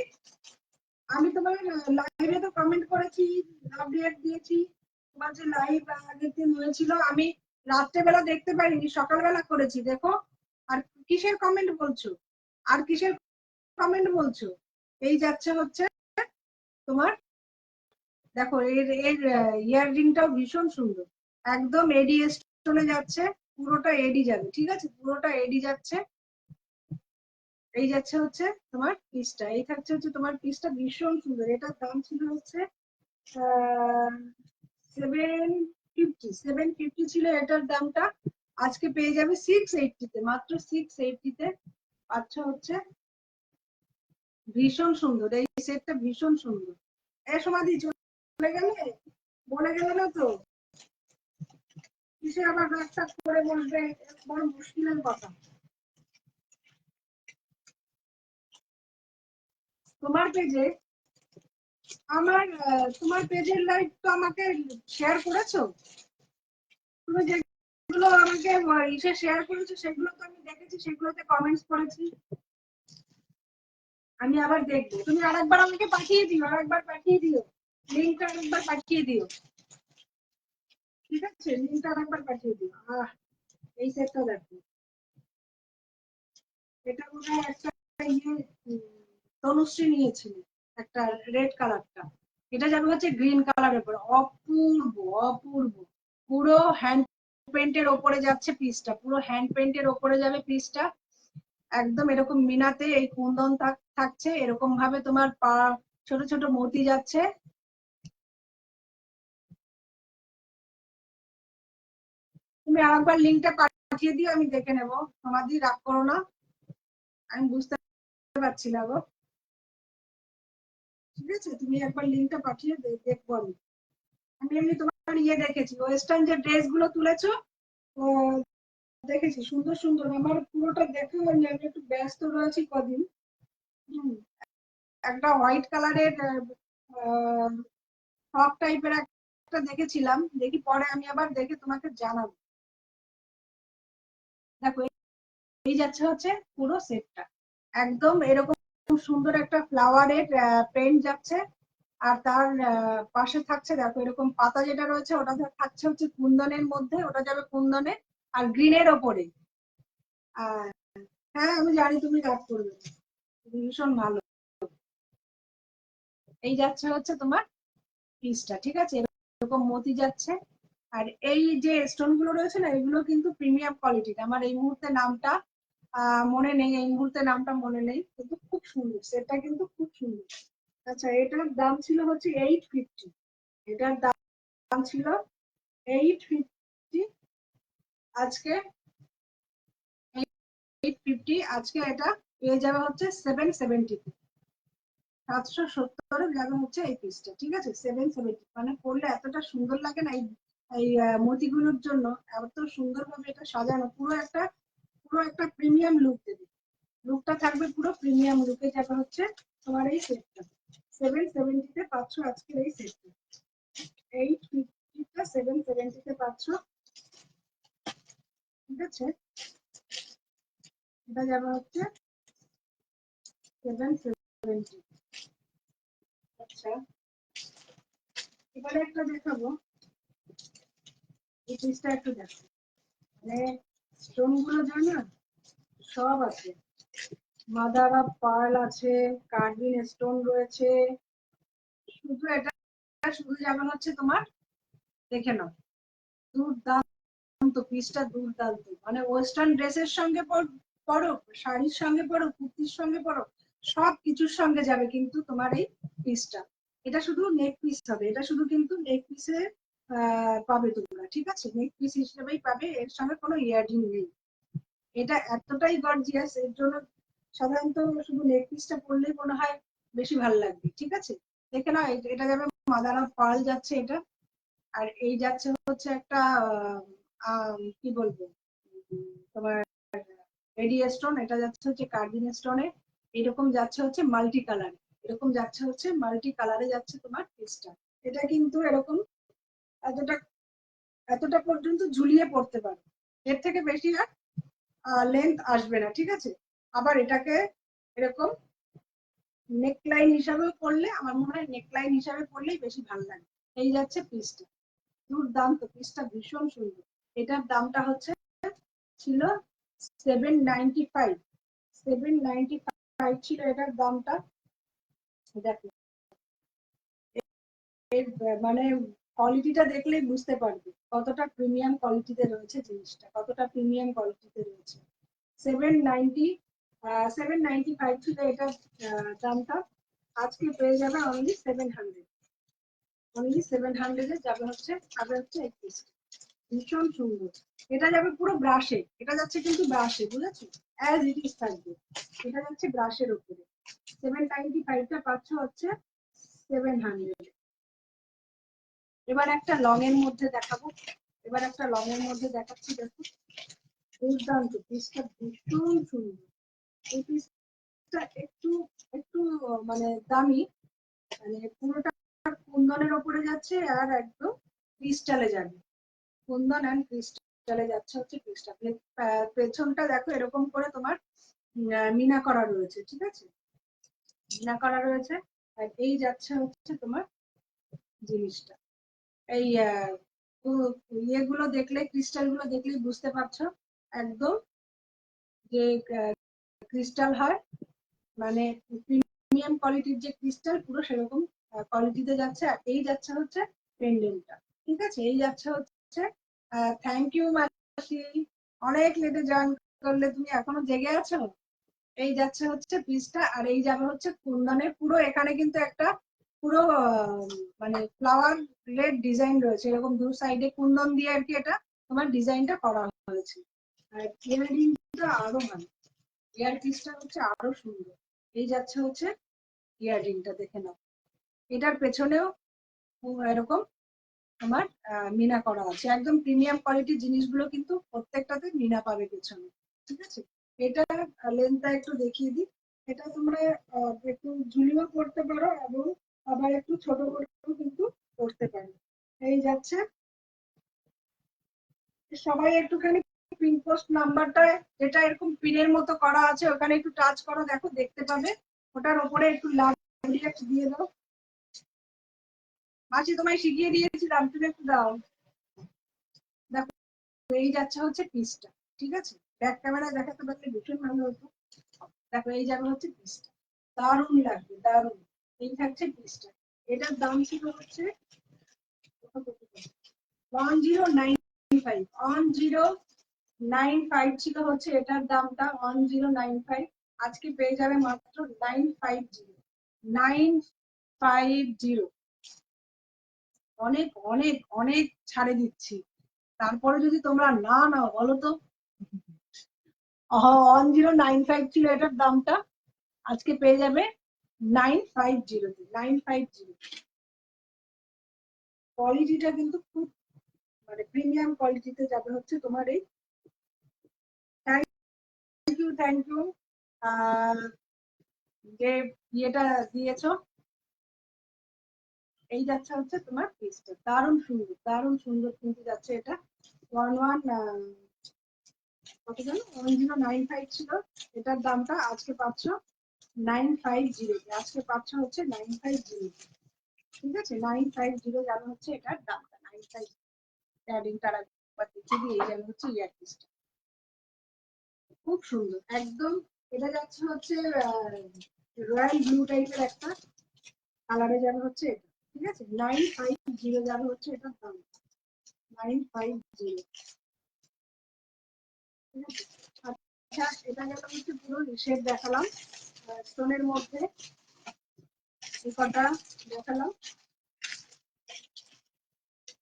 আমি তোমার লাইভে তো কমেন্ট করেছি, আপডেট দিয়েছি। তোমার যে লাইভ আগের দিন হয়েছিল, আমি রাত্রেবেলা দেখতে পারিনি, সকালবেলা করেছি, দেখো। আর কিসের কমেন্ট বলছো, আর কিসের কমেন্ট বলছো? এই যাচ্ছে হচ্ছে তোমার, দেখো এর এর ইয়াররিংটাও ভীষণ সুন্দর, একদম এডি স্টোনে যাচ্ছে, পুরোটা এডি যাবে, ঠিক আছে? পুরোটা এডি যাচ্ছে। এই যাচ্ছে হচ্ছে তোমার পিসটা, এই থাকছে হচ্ছে তোমার পিসটা, ভীষণ সুন্দর। এটার দাম ছিল হচ্ছে 750, 750 ছিল এটার দামটা, আজকে পেয়ে যাবে 680 তে, মাত্র 680 তে পাচ্ছ হচ্ছে। ভীষণ সুন্দর এই সেটটা, ভীষণ সুন্দর। এ সমাধি চলে গেলে, বলে গেলে না তো, কিসে আবার রাস্তা করে বলবে, বড় মুশকিলের কথা। তোমার পেজে আমার তোমার পেজের লাইভ তো আমাকে শেয়ার করেছো, তুমি যে যেগুলো আমাকে ইসে শেয়ার করেছে সেগুলো তো আমি দেখেছি, সেগুলোতে কমেন্টস করেছি। আমি আবার দেখবো, তুমি আরেকবার আমাকে পাঠিয়ে দিও, আরেকবার পাঠিয়ে দিও, লিঙ্কটা আরেকবার পাঠিয়ে দিও, ঠিক আছে? লিঙ্কটা আরেকবার পাঠিয়ে দিও। এই সেটটা দেখো, এটা বোধহয় একটা ইয়ে তনুশ্রী নিয়েছিল, একটা রেড কালারটা। এটা যাবে হচ্ছে গ্রিন কালারের উপর, অপূর্ব অপূর্ব। পুরো হ্যান্ড পেন্টের ওপরে যাচ্ছে পিসটা, পুরো হ্যান্ড পেন্টের ওপরে যাবে পিসটা। একদম এরকম মিনাতে এই কুন্দন থাকছে, এরকম ভাবে তোমার পা ছোট ছোট মতি যাচ্ছে। তুমি আরেকবার লিঙ্কটা পাঠিয়ে দিও, আমি দেখে নেবো, তোমার দিয়ে রাগ করো না, আমি বুঝতে পারছি না গো। ঠিক আছে, তুমি একবার লিঙ্কটা পাঠিয়ে দেখবো আমি। আমি এমনি তোমার ইয়ে দেখেছি, ওয়েস্টার্ন যে ড্রেস গুলো তুলেছো দেখেছি, সুন্দর সুন্দর। আমার পুরোটা দেখা হয়নি, আমি একটু ব্যস্ত রয়েছি কদিন। একটা হোয়াইট কালারের ফ্রক টাইপের একটা দেখেছিলাম, দেখি পরে আমি আবার দেখে তোমাকে জানাবো। দেখো এই যাচ্ছে হচ্ছে পুরো সেটটা, একদম এরকম সুন্দর একটা ফ্লাওয়ারের প্রিন্ট যাচ্ছে। আর তার পাশে থাকছে দেখো এরকম পাতা যেটা রয়েছে, ওটা থাকছে হচ্ছে কুন্দনের মধ্যে, ওটা যাবে কুন্দনে আর গ্রিনের ওপরে। হ্যাঁ আমি জানি তুমি রাগ করবে, ভীষণ ভালো। এই যাচ্ছে হচ্ছে তোমার পিসটা, ঠিক আছে? এরকম মতি যাচ্ছে। আর এই যে স্টোন গুলো রয়েছে না, এগুলো কিন্তু প্রিমিয়াম কোয়ালিটির। আমার এই মুহূর্তে নামটা মনে নেই, এই মুহূর্তে নামটা মনে নেই, কিন্তু খুব সুন্দর সেটটা, কিন্তু খুব সুন্দর। আচ্ছা, এটার দাম ছিল হচ্ছে 850, এটার দাম ছিল 850, আজকে 850, আজকে এটা পেয়ে যাবে হচ্ছে 770, 770 যাবে হচ্ছে এই পিসটা, ঠিক আছে? 770, মানে পরলে এতটা সুন্দর লাগে না এই এই মতিগুলোর জন্য, এত সুন্দর ভাবে এটা সাজানো, পুরো একটা প্রিমিয়াম লুক দেবে। লুকটা থাকবে পুরো প্রিমিয়াম লুকে যাবে হচ্ছে তোমার এই সেটটা। 770 তে পাচ্ছ আজকের এই সেটটা, 850টা 770 তে পাচ্ছ, ঠিক আছে? এটা যাবে হচ্ছে 770। আচ্ছা, এবারে একটা দেখাবো, এই পিসটা একটু দেখো, মানে স্টোন গুলো জানো সব আছে, মাদার অফ পার্ল আছে, কার্বিন স্টোন রয়েছে, শুধু এটা শুধু যাবে হচ্ছে তোমার, দেখে নাও, দুর্দান্ত পিসটা, দুর্দান্ত। মানে ওয়েস্টার্ন ড্রেসের সঙ্গে পরো, শাড়ির সঙ্গে পরো, কুর্তির সঙ্গে পরো, সব কিছুর সঙ্গে যাবে কিন্তু তোমার এই পিসটা। এটা শুধু নেক পিস হবে, এটা শুধু কিন্তু নেক পিসে পাবে তোমরা, ঠিক আছে? নেক পিস হিসেবেই পাবে, এর সঙ্গে কোনো ইয়ারিং নেই। এটা এতটাই গর্জিয়াস, এর জন্য সাধারণত শুধু নেক পিসটা পরলেই মনে হয় বেশি ভালো লাগবে, ঠিক আছে? দেখে না, এটা যাবে মাদার অফ পার্ল যাচ্ছে এটা। আর এই যাচ্ছে হচ্ছে একটা কি বলবো, তোমার রেডি স্টোন, এটা যাচ্ছে হচ্ছে কার্বিন স্টোনে, এরকম যাচ্ছে হচ্ছে মাল্টি কালার, এরকম যাচ্ছে হচ্ছে মাল্টি কালারে যাচ্ছে তোমার পিসটা। এটা কিন্তু এরকম এতটা এতটা পর্যন্ত ঝুলিয়ে পড়তে পারো, এর থেকে বেশি আর লেন্থ আসবে না, ঠিক আছে? আবার এটাকে এরকম নেকলাইন হিসাবে পরলে, আমার মনে হয় নেকলাইন হিসাবে পরলেই বেশি ভালো লাগে। এই যাচ্ছে পিসটা, দুর্দান্ত পিসটা, ভীষণ সুন্দর। এটার দামটা হচ্ছে ছিল 795, 795 ছিল এটার দামটা। দেখো মানে কোয়ালিটিটা দেখলেই বুঝতে পারবে কতটা প্রিমিয়াম কোয়ালিটিতে রয়েছে জিনিসটা, কতটা প্রিমিয়াম কোয়ালিটিতে রয়েছে। 795 ছিল এটার দামটা, আজকে পেয়ে যাবে অনলি 700, অনলি 700 যাবে হচ্ছে, যাবে হচ্ছে 31। ভীষণ সুন্দর, এটা যাবে পুরো ব্রাশে, এটা যাচ্ছে কিন্তু ব্রাশে, বুঝেছো? অ্যাজ ইট ইজ থাকবে, এটা যাচ্ছে ব্রাশের উপরে। 795টা পাচ্ছ হচ্ছে 700। এবার একটা লং এর মধ্যে দেখাবো, এবার একটা লং এর মধ্যে দেখাচ্ছি, দেখো দুর্দান্ত পিসটা, ভীষণ সুন্দর। এই পিসটা একটু একটু মানে দামি, মানে পুরোটা কুন্দনের ওপরে যাচ্ছে আর একদম ক্রিস্টালে যাবে, কুন্দন অ্যান্ড ক্রিস্টাল। চলে যাচ্ছে হচ্ছে পিসটা। পেছনটা দেখো এরকম করে তোমার মিনা করা রয়েছে, ঠিক আছে, মিনা করা রয়েছে। আর এই যাচ্ছে হচ্ছে তোমার জিনিসটা। এই ইয়েগুলো দেখলে, ক্রিস্টাল গুলো দেখলে বুঝতে পারছো একদম যে ক্রিস্টাল হয়, মানে প্রিমিয়াম কোয়ালিটির যে ক্রিস্টাল পুরো সেরকম কোয়ালিটিতে যাচ্ছে। আর এই যাচ্ছে হচ্ছে পেন্ডেন্টটা, ঠিক আছে। এই যাচ্ছে হচ্ছে থ্যাংক ইউ মাসি, অনেক লেটে জয়েন করলে, তুমি এখনো জেগে আছো। এই যাচ্ছে হচ্ছে পিসটা, আর এই যাবে হচ্ছে কুন্দনের পুরো, এখানে কিন্তু একটা পুরো মানে ফ্লাওয়ার রেড ডিজাইন রয়েছে, এরকম দু সাইডে কুন্দন দিয়ে আর কি এটা তোমার ডিজাইনটা করা হয়েছে। আর ইয়াররিংটা আরো ভালো, ইয়ার পিসটা হচ্ছে আরো সুন্দর। এই যাচ্ছে হচ্ছে ইয়াররিংটা, দেখে নাও। এটার পেছনেও এরকম আমার মিনা করা আছে, একদম প্রিমিয়াম কোয়ালিটির জিনিসগুলো কিন্তু প্রত্যেকটাতে মিনা পাবে পেছনে, ঠিক আছে। এটা লেন্থটা একটু দেখিয়ে দিই। এটা তোমরা একটু ঝুলিও করতে পারো এবং আবার একটু ছোট করেও কিন্তু করতে পারো। এই যাচ্ছে, সবাই একটুখানি পিন পোস্ট নাম্বারটা যেটা এরকম পিনের মতো করা আছে ওখানে একটু টাচ করো, দেখো দেখতে পাবে। ওটার উপরে একটু লাভ দিয়ে দাও। মাসি তোমায় শিখিয়ে দিয়েছিলাম, তুমি একটু দাও। দেখো এই যাচ্ছে হচ্ছে পিসটা, ঠিক আছে। ব্যাক ক্যামেরায় দেখাতে পারলে ভীষণ ভালো হতো। দেখো এই যাবে হচ্ছে পিসটা, দারুণ লাগবে, দারুণ। এই থাকছে পিসটা। এটার দাম ছিল হচ্ছে 1095, 1095 ছিল হচ্ছে এটার দামটা, 1095। আজকে পেয়ে যাবে মাত্র 950, 950। অনেক অনেক অনেক ছাড়ে দিচ্ছি, তারপরে যদি তোমরা না নাও বলো তো। 1095 ছিল এটার দামটা, আজকে পেয়ে যাবে 950 তে, 950। কোয়ালিটিটা কিন্তু খুব মানে প্রিমিয়াম কোয়ালিটিতে যাবে হচ্ছে তোমার এই। থ্যাংক ইউ, থ্যাংক ইউ যে ইয়েটা দিয়েছো। এই যাচ্ছে হচ্ছে তোমার পিসটা, দারুণ সুন্দর, দারুণ সুন্দর কিন্তু যাচ্ছে এটা। কত জানো, 1095 ছিল এটার দামটা, আজকে পাচ্ছ 950, আজকে পাচ্ছ হচ্ছে 950, ঠিক আছে। 950 জানো হচ্ছে এটার দামটা, 95। প্যাডিং তার একবার দেখিয়ে দিই। এই জানো হচ্ছে ইয়ারপিসটা, খুব সুন্দর একদম। এটা যাচ্ছে হচ্ছে রয়্যাল ব্লু টাইপের একটা কালারে যাবে হচ্ছে এটা, ঠিক আছে। 950 যাবে হচ্ছে এটার দাম, 950, ঠিক আছে। আচ্ছা, এটা গেল হচ্ছে পুরো শেপ দেখালাম, স্টোনের মধ্যে এই কটা দেখালাম।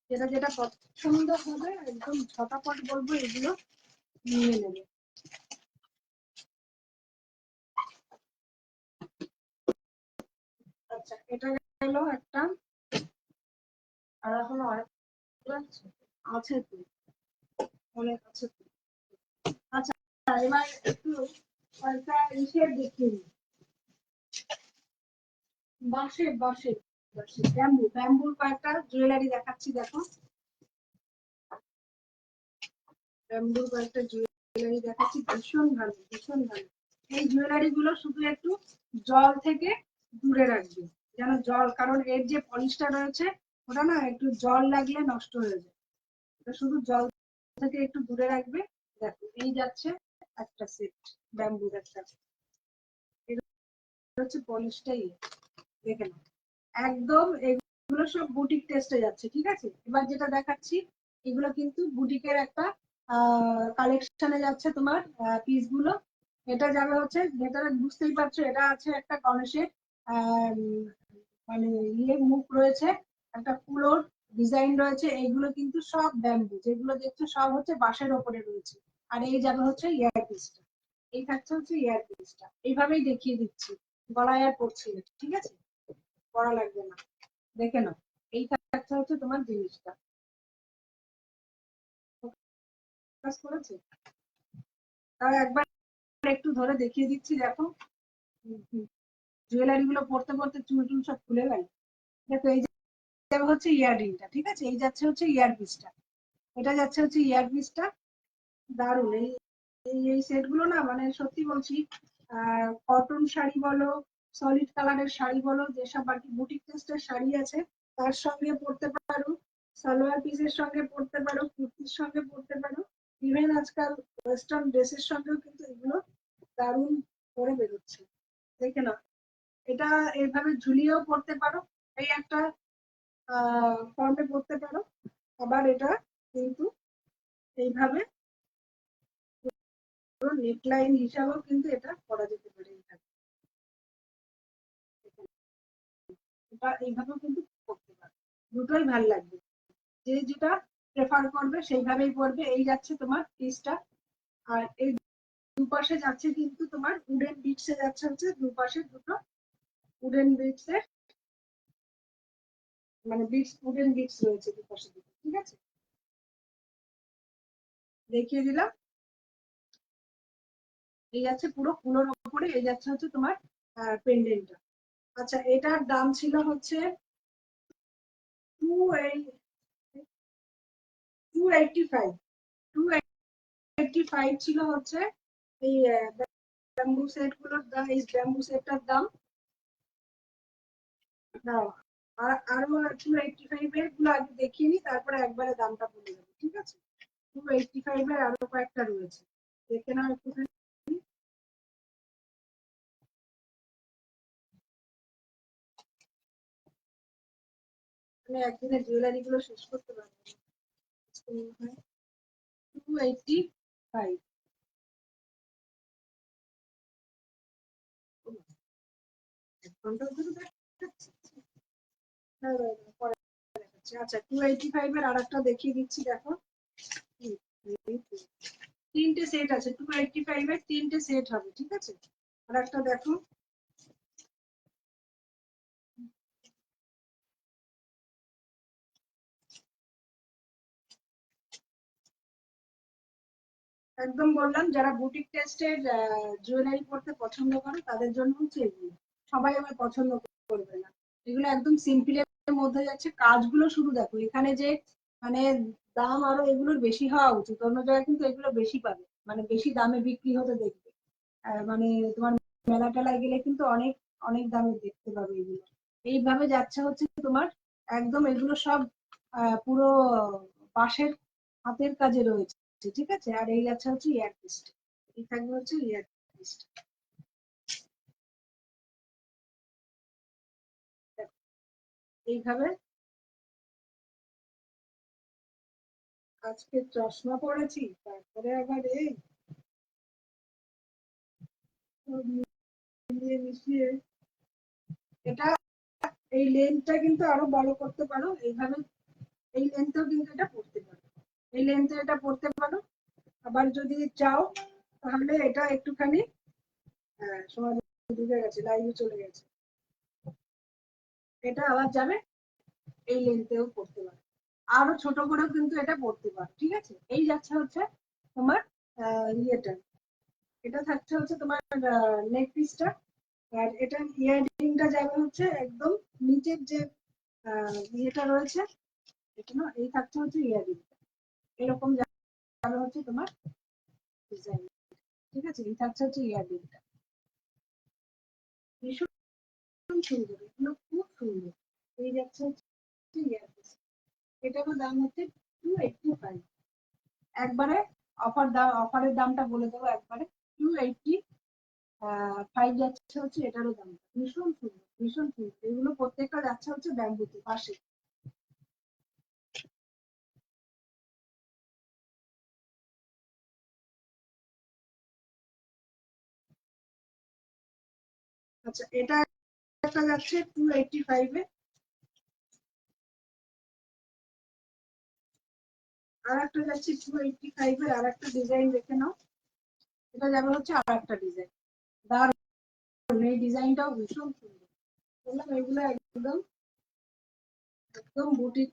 যেটা যেটা পছন্দ হবে একদম ঝটাপট বলবো এগুলো নিয়ে নেবে। আচ্ছা, এটা গেল একটা, আর এখন অনেক আছে তো, অনেক আছে তো। আচ্ছা, এবার একটু কয়েকটা ইসের দেখিয়ে দিই। বাঁশের বাঁশের বাঁশের ব্যাম্বুর কয়েকটা জুয়েলারি দেখাচ্ছি, দেখো। ব্যাম্বুর কয়েকটা জুয়েলারি দেখাচ্ছি, ভীষণ ভালো, ভীষণ ভালো। এই জুয়েলারি গুলো শুধু একটু জল থেকে দূরে রাখবে, যেন জল, কারণ এর যে পলিশটা রয়েছে ওটা না একটু জল লাগলে নষ্ট হয়ে যায়, এটা শুধু জল থেকে একটু দূরে রাখবে। দেখো এই যাচ্ছে একটা সেট, ব্যাম্বুর একটা, এটা হচ্ছে পলিশটাই, দেখে নাও একদম। এগুলো সব বুটিক টেস্টে যাচ্ছে, ঠিক আছে। এবার যেটা দেখাচ্ছি এগুলো কিন্তু বুটিকের একটা কালেকশনে যাচ্ছে তোমার পিস গুলো। এটা যাবে হচ্ছে, যেটা বুঝতেই পারছো, এটা আছে একটা গণেশের মানে ইয়ে মুখ রয়েছে, একটা ফুলোর ডিজাইন রয়েছে, এইগুলো কিন্তু সব ব্যাম্বু, যেগুলো দেখছো সব হচ্ছে বাঁশের ওপরে রয়েছে। আর এই যাবে হচ্ছে ইয়ার পিসটা, এই থাকছে হচ্ছে ইয়ার পিসটা। এইভাবেই দেখিয়ে দিচ্ছি, গলায় আর পড়ছি না, ঠিক আছে, পড়া লাগবে না, দেখে নাও। এই থাকছে হচ্ছে তোমার জিনিসটা, কাজ করেছে। তাও একবার একটু ধরে দেখিয়ে দিচ্ছি, দেখো। জুয়েলারি গুলো পড়তে পড়তে চুল টুল সব খুলে গেল। দেখো এই যে হচ্ছে ইয়াররিংটা, ঠিক আছে, এই যাচ্ছে হচ্ছে ইয়ার পিসটা। এটা যাচ্ছে হচ্ছে ইয়ারপিসটা, দারুণ। এই সেট গুলো না মানে সত্যি বলছি, কটন শাড়ি বলো, সলিড কালারের শাড়ি বলো, যেসব আর কি বুটিক টেস্টের শাড়ি আছে তার সঙ্গে পরতে পারো, সালোয়ার পিসের সঙ্গে পরতে পারো, কুর্তির সঙ্গে পরতে পারো, ইভেন আজকাল ওয়েস্টার্ন ড্রেসের সঙ্গেও কিন্তু এগুলো দারুণ পরে বেরোচ্ছে। দেখে না, এটা এইভাবে ঝুলিয়েও পরতে পারো, এই একটা ফর্মে পরতে পারো, আবার এটা কিন্তু এইভাবে নেকলাইন হিসাবেও কিন্তু এটা করা যেতে পারে। এটা এইভাবেও কিন্তু করতে পারো, দুটোই ভালো লাগবে, যে যেটা প্রেফার করবে সেইভাবেই পরবে। এই যাচ্ছে তোমার পিসটা, আর এই দুপাশে যাচ্ছে কিন্তু তোমার উডেন বিটসে যাচ্ছে হচ্ছে দুপাশে দুটো উডেন বিটসে, মানে বিটস উডেন বিটস রয়েছে দুপাশে দুটো, ঠিক আছে, দেখিয়ে দিলাম। এই যাচ্ছে পুরো ফুলোর উপরে, এই যাচ্ছে হচ্ছে তোমার পেন্ডেন্টটা। আচ্ছা, এটার দাম ছিল হচ্ছে 285, 285 ছিল হচ্ছে এই ব্যাম্বু সেট গুলোর দাম, এই ব্যাম্বু সেটটার দাম। দাও, আর আরো 285 এর গুলো আগে দেখিয়ে নি, তারপরে একবারে দামটা বলে দেবো, ঠিক আছে। 285 এর আরো কয়েকটা রয়েছে, দেখে নাও একটুখানি। আমি একদিনে জুয়েলারি গুলো শেষ করতে পারবো না। 285, এক ঘন্টা ধরে দেখাচ্ছে। দাঁড়াও, দাঁড়াও, পরে দেখাচ্ছি। আচ্ছা, 285 এর আরেকটা দেখিয়ে দিচ্ছি, দেখো। তিনটে সেট আছে, 285 এর তিনটে সেট হবে, ঠিক আছে। আর একটা দেখো, একদম বললাম যারা বুটিক টেস্টের জুয়েলারি পরতে পছন্দ করে তাদের জন্য হচ্ছে এগুলো। সবাই আবার পছন্দ করবে না, এগুলো একদম সিম্পলের মধ্যে যাচ্ছে। কাজগুলো শুধু দেখো, এখানে যে মানে দাম আরো এগুলোর বেশি হওয়া উচিত, অন্য জায়গায় কিন্তু এগুলো বেশি পাবে, মানে বেশি দামে বিক্রি হতে দেখবে। মানে তোমার মেলা টেলায় গেলে কিন্তু অনেক অনেক দামে দেখতে পাবে এগুলো। এইভাবে যাচ্ছে হচ্ছে তোমার একদম এগুলো সব পুরো বাঁশের হাতের কাজে রয়েছে, ঠিক আছে। আর এই যাচ্ছে হচ্ছে ইয়ার পিস্ট, এই থাকবে হচ্ছে ইয়ার পিস্ট। এইভাবে আজকে চশমা পড়েছি, তারপরে আবার এই সব মিলিয়ে মিশিয়ে এটা, এই লেন্থটা কিন্তু আরো বড় করতে পারো এইভাবে, এই লেন্থেও কিন্তু এটা পড়তে পারো, এই লেন্থে এটা পড়তে পারো। আবার যদি চাও তাহলে এটা একটুখানি সময় ডুবে গেছে, লাইভে চলে গেছে, এটা আবার যাবে এই লেন্থেও পড়তে পারো, আরো ছোট করেও কিন্তু এটা পড়তে পারো, ঠিক আছে। এই যাচ্ছে হচ্ছে তোমার ইয়েটা, এটা থাকছে হচ্ছে তোমার নেক পিসটা। আর এটা ইয়াররিংটা যাবে হচ্ছে একদম নিচের যে ইয়েটা রয়েছে, এটা না, এই থাকছে হচ্ছে ইয়াররিং, এরকম যাবে হচ্ছে তোমার ডিজাইন, ঠিক আছে। এই থাকছে হচ্ছে ইয়াররিংটা, ভীষণ সুন্দর, এগুলো খুব সুন্দর। এই যাচ্ছে হচ্ছে ইয়াররিং, এটারও দাম হচ্ছে 285। একবারে অফারের দামটা বলে দেবো একবারে, 285 যাচ্ছে হচ্ছে এটারও দাম। ভীষণ সুন্দর, ভীষণ সুন্দর, এগুলো প্রত্যেকটা যাচ্ছে হচ্ছে ব্যাম্বুতে পাশে। আচ্ছা, এটা একটা যাচ্ছে 285 এ, আর একটা যাচ্ছে 285 এর আর একটা ডিজাইন দেখে নাও। এটা যাবে হচ্ছে আর একটা ডিজাইন, দারুণ, এই ডিজাইনটাও ভীষণ সুন্দর। বললাম এগুলো একদম একদম বুটিক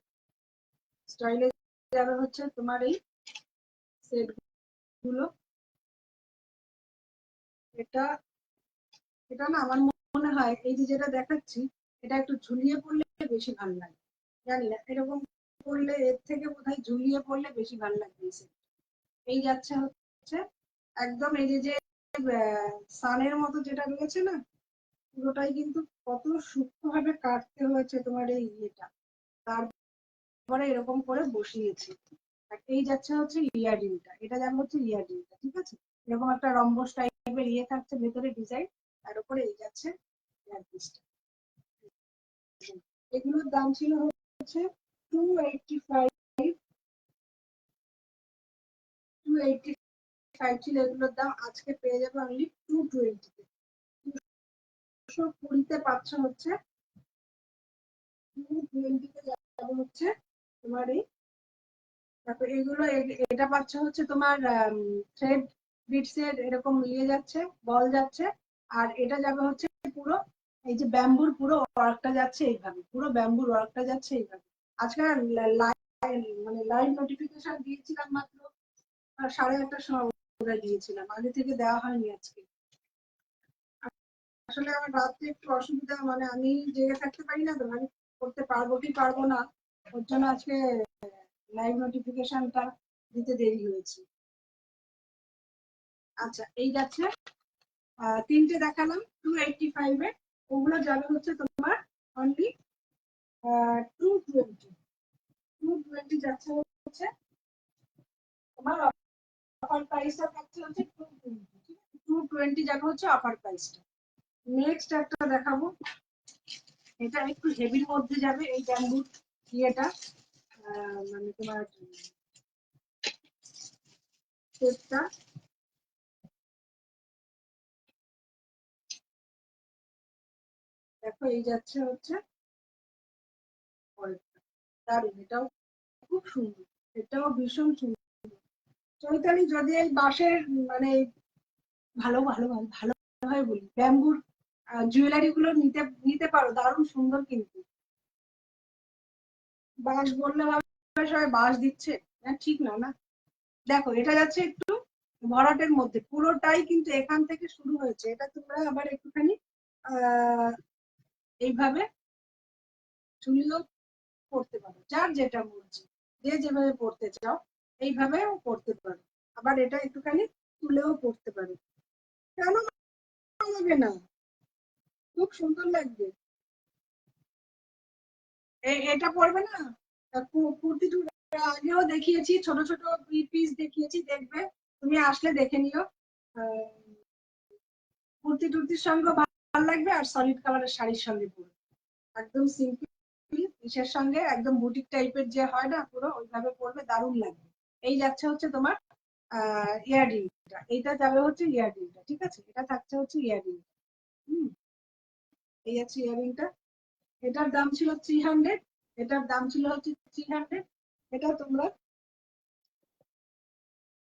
স্টাইলে যাবে হচ্ছে তোমার এই সেট গুলো। এটা এটা না আমার মনে হয় এই যে যেটা দেখাচ্ছি, এটা একটু ঝুলিয়ে পড়লে বেশি ভালো লাগে, জানি না এরকম পড়লে, এর থেকে বোধহয় ঝুলিয়ে পড়লে বেশি ভালো লাগবে। এই যাচ্ছে হচ্ছে একদম এই যে সানের মতো যেটা রয়েছে না, পুরোটাই কিন্তু কত সূক্ষ্মভাবে কাটতে হয়েছে তোমার এই ইয়েটা, তারপরে এরকম করে বসিয়েছি। আর এই যাচ্ছে হচ্ছে ইয়াররিংটা, এটা যাবে হচ্ছে ইয়াররিংটা, ঠিক আছে? এরকম একটা রম্বস টাইপের ইয়ে থাকছে ভেতরে ডিজাইন, তার উপরে এই যাচ্ছে ইয়ারপিসটা। এগুলোর দাম ছিল হচ্ছে 285 ছিল এগুলোর দাম। আজকে পেয়ে যাবে অনলি 220 তে। 220 তে পাচ্ছ হচ্ছে, 220 তে যাবে হচ্ছে তোমার এই। তারপর এগুলো, এটা পাচ্ছ হচ্ছে তোমার থ্রেড বিটস এর এরকম ইয়ে যাচ্ছে, বল যাচ্ছে। আর এটা যাবে হচ্ছে পুরো এই যে ব্যাম্বুর পুরো ওয়ার্কটা যাচ্ছে এইভাবে, পুরো ব্যাম্বুর ওয়ার্কটা যাচ্ছে এইভাবে। আজকে মানে লাইভ নোটিফিকেশন দিয়েছিলাম মাত্র 8:30টার সময় দিয়েছিলাম, আগে থেকে দেওয়া হয়নি আজকে। আসলে আমার রাত্রে একটু অসুবিধা, মানে আমি জেগে থাকতে পারি না তো, আমি করতে পারবো কি পারবো না, ওর জন্য আজকে লাইভ নোটিফিকেশনটা দিতে দেরি হয়েছে। আচ্ছা, এই যাচ্ছে তিনটে দেখালাম 285 এর, ওগুলো যাবে হচ্ছে তোমার অনলি 220। 220 যাচ্ছে হচ্ছে তোমার অফার প্রাইসটা থাকছে হচ্ছে 220, 220 যাবে হচ্ছে অফার প্রাইসটা। নেক্সট একটা দেখাবো, এটা একটু হেভির মধ্যে যাবে, এই ব্যাম্বুর ইয়েটা মানে তোমার সেটটা। দেখো এই যাচ্ছে হচ্ছে পরেরটা, দারুণ, এটাও খুব সুন্দর, এটাও ভীষণ সুন্দর। চৈতালি যদি এই বাঁশের মানে ভালো ভালো ভালো হয় বলি, ব্যাম্বুর জুয়েলারি গুলো নিতে নিতে পারো, দারুণ সুন্দর কিন্তু। বাঁশ বললে ভাবে সবাই বাঁশ দিচ্ছে, ঠিক না, না। দেখো এটা যাচ্ছে একটু ভরাটের মধ্যে, পুরোটাই কিন্তু এখান থেকে শুরু হয়েছে। এটা তোমরা আবার একটুখানি এইভাবে ঝুলিয়েও পড়তে পারো, যার যেটা মর্জি, যে যেভাবে পড়তে চাও এইভাবেও পড়তে পারো। আবার এটা একটুখানি তুলেও পড়তে পারো, কেন লাগবে না, খুব সুন্দর লাগবে। এটা পড়বে না, কুর্তি আগেও দেখিয়েছি, ছোট ছোট পিস দেখিয়েছি, দেখবে তুমি আসলে দেখে নিও। কুর্তি টুর্তির সঙ্গে ভালো লাগবে, আর সলিড কালারের শাড়ির সঙ্গে পুরো একদম সিম্পল পিসের সঙ্গে একদম বুটিক টাইপের যে হয় না, পুরো ওইভাবে পরবে, দারুণ লাগবে। এই যাচ্ছে হচ্ছে তোমার ইয়াররিংটা, এইটা যাবে হচ্ছে ইয়াররিংটা, ঠিক আছে? এটা থাকছে হচ্ছে ইয়াররিং। এই যাচ্ছে ইয়াররিংটা, এটার দাম ছিল 300, এটার দাম ছিল হচ্ছে 300। এটা তোমরা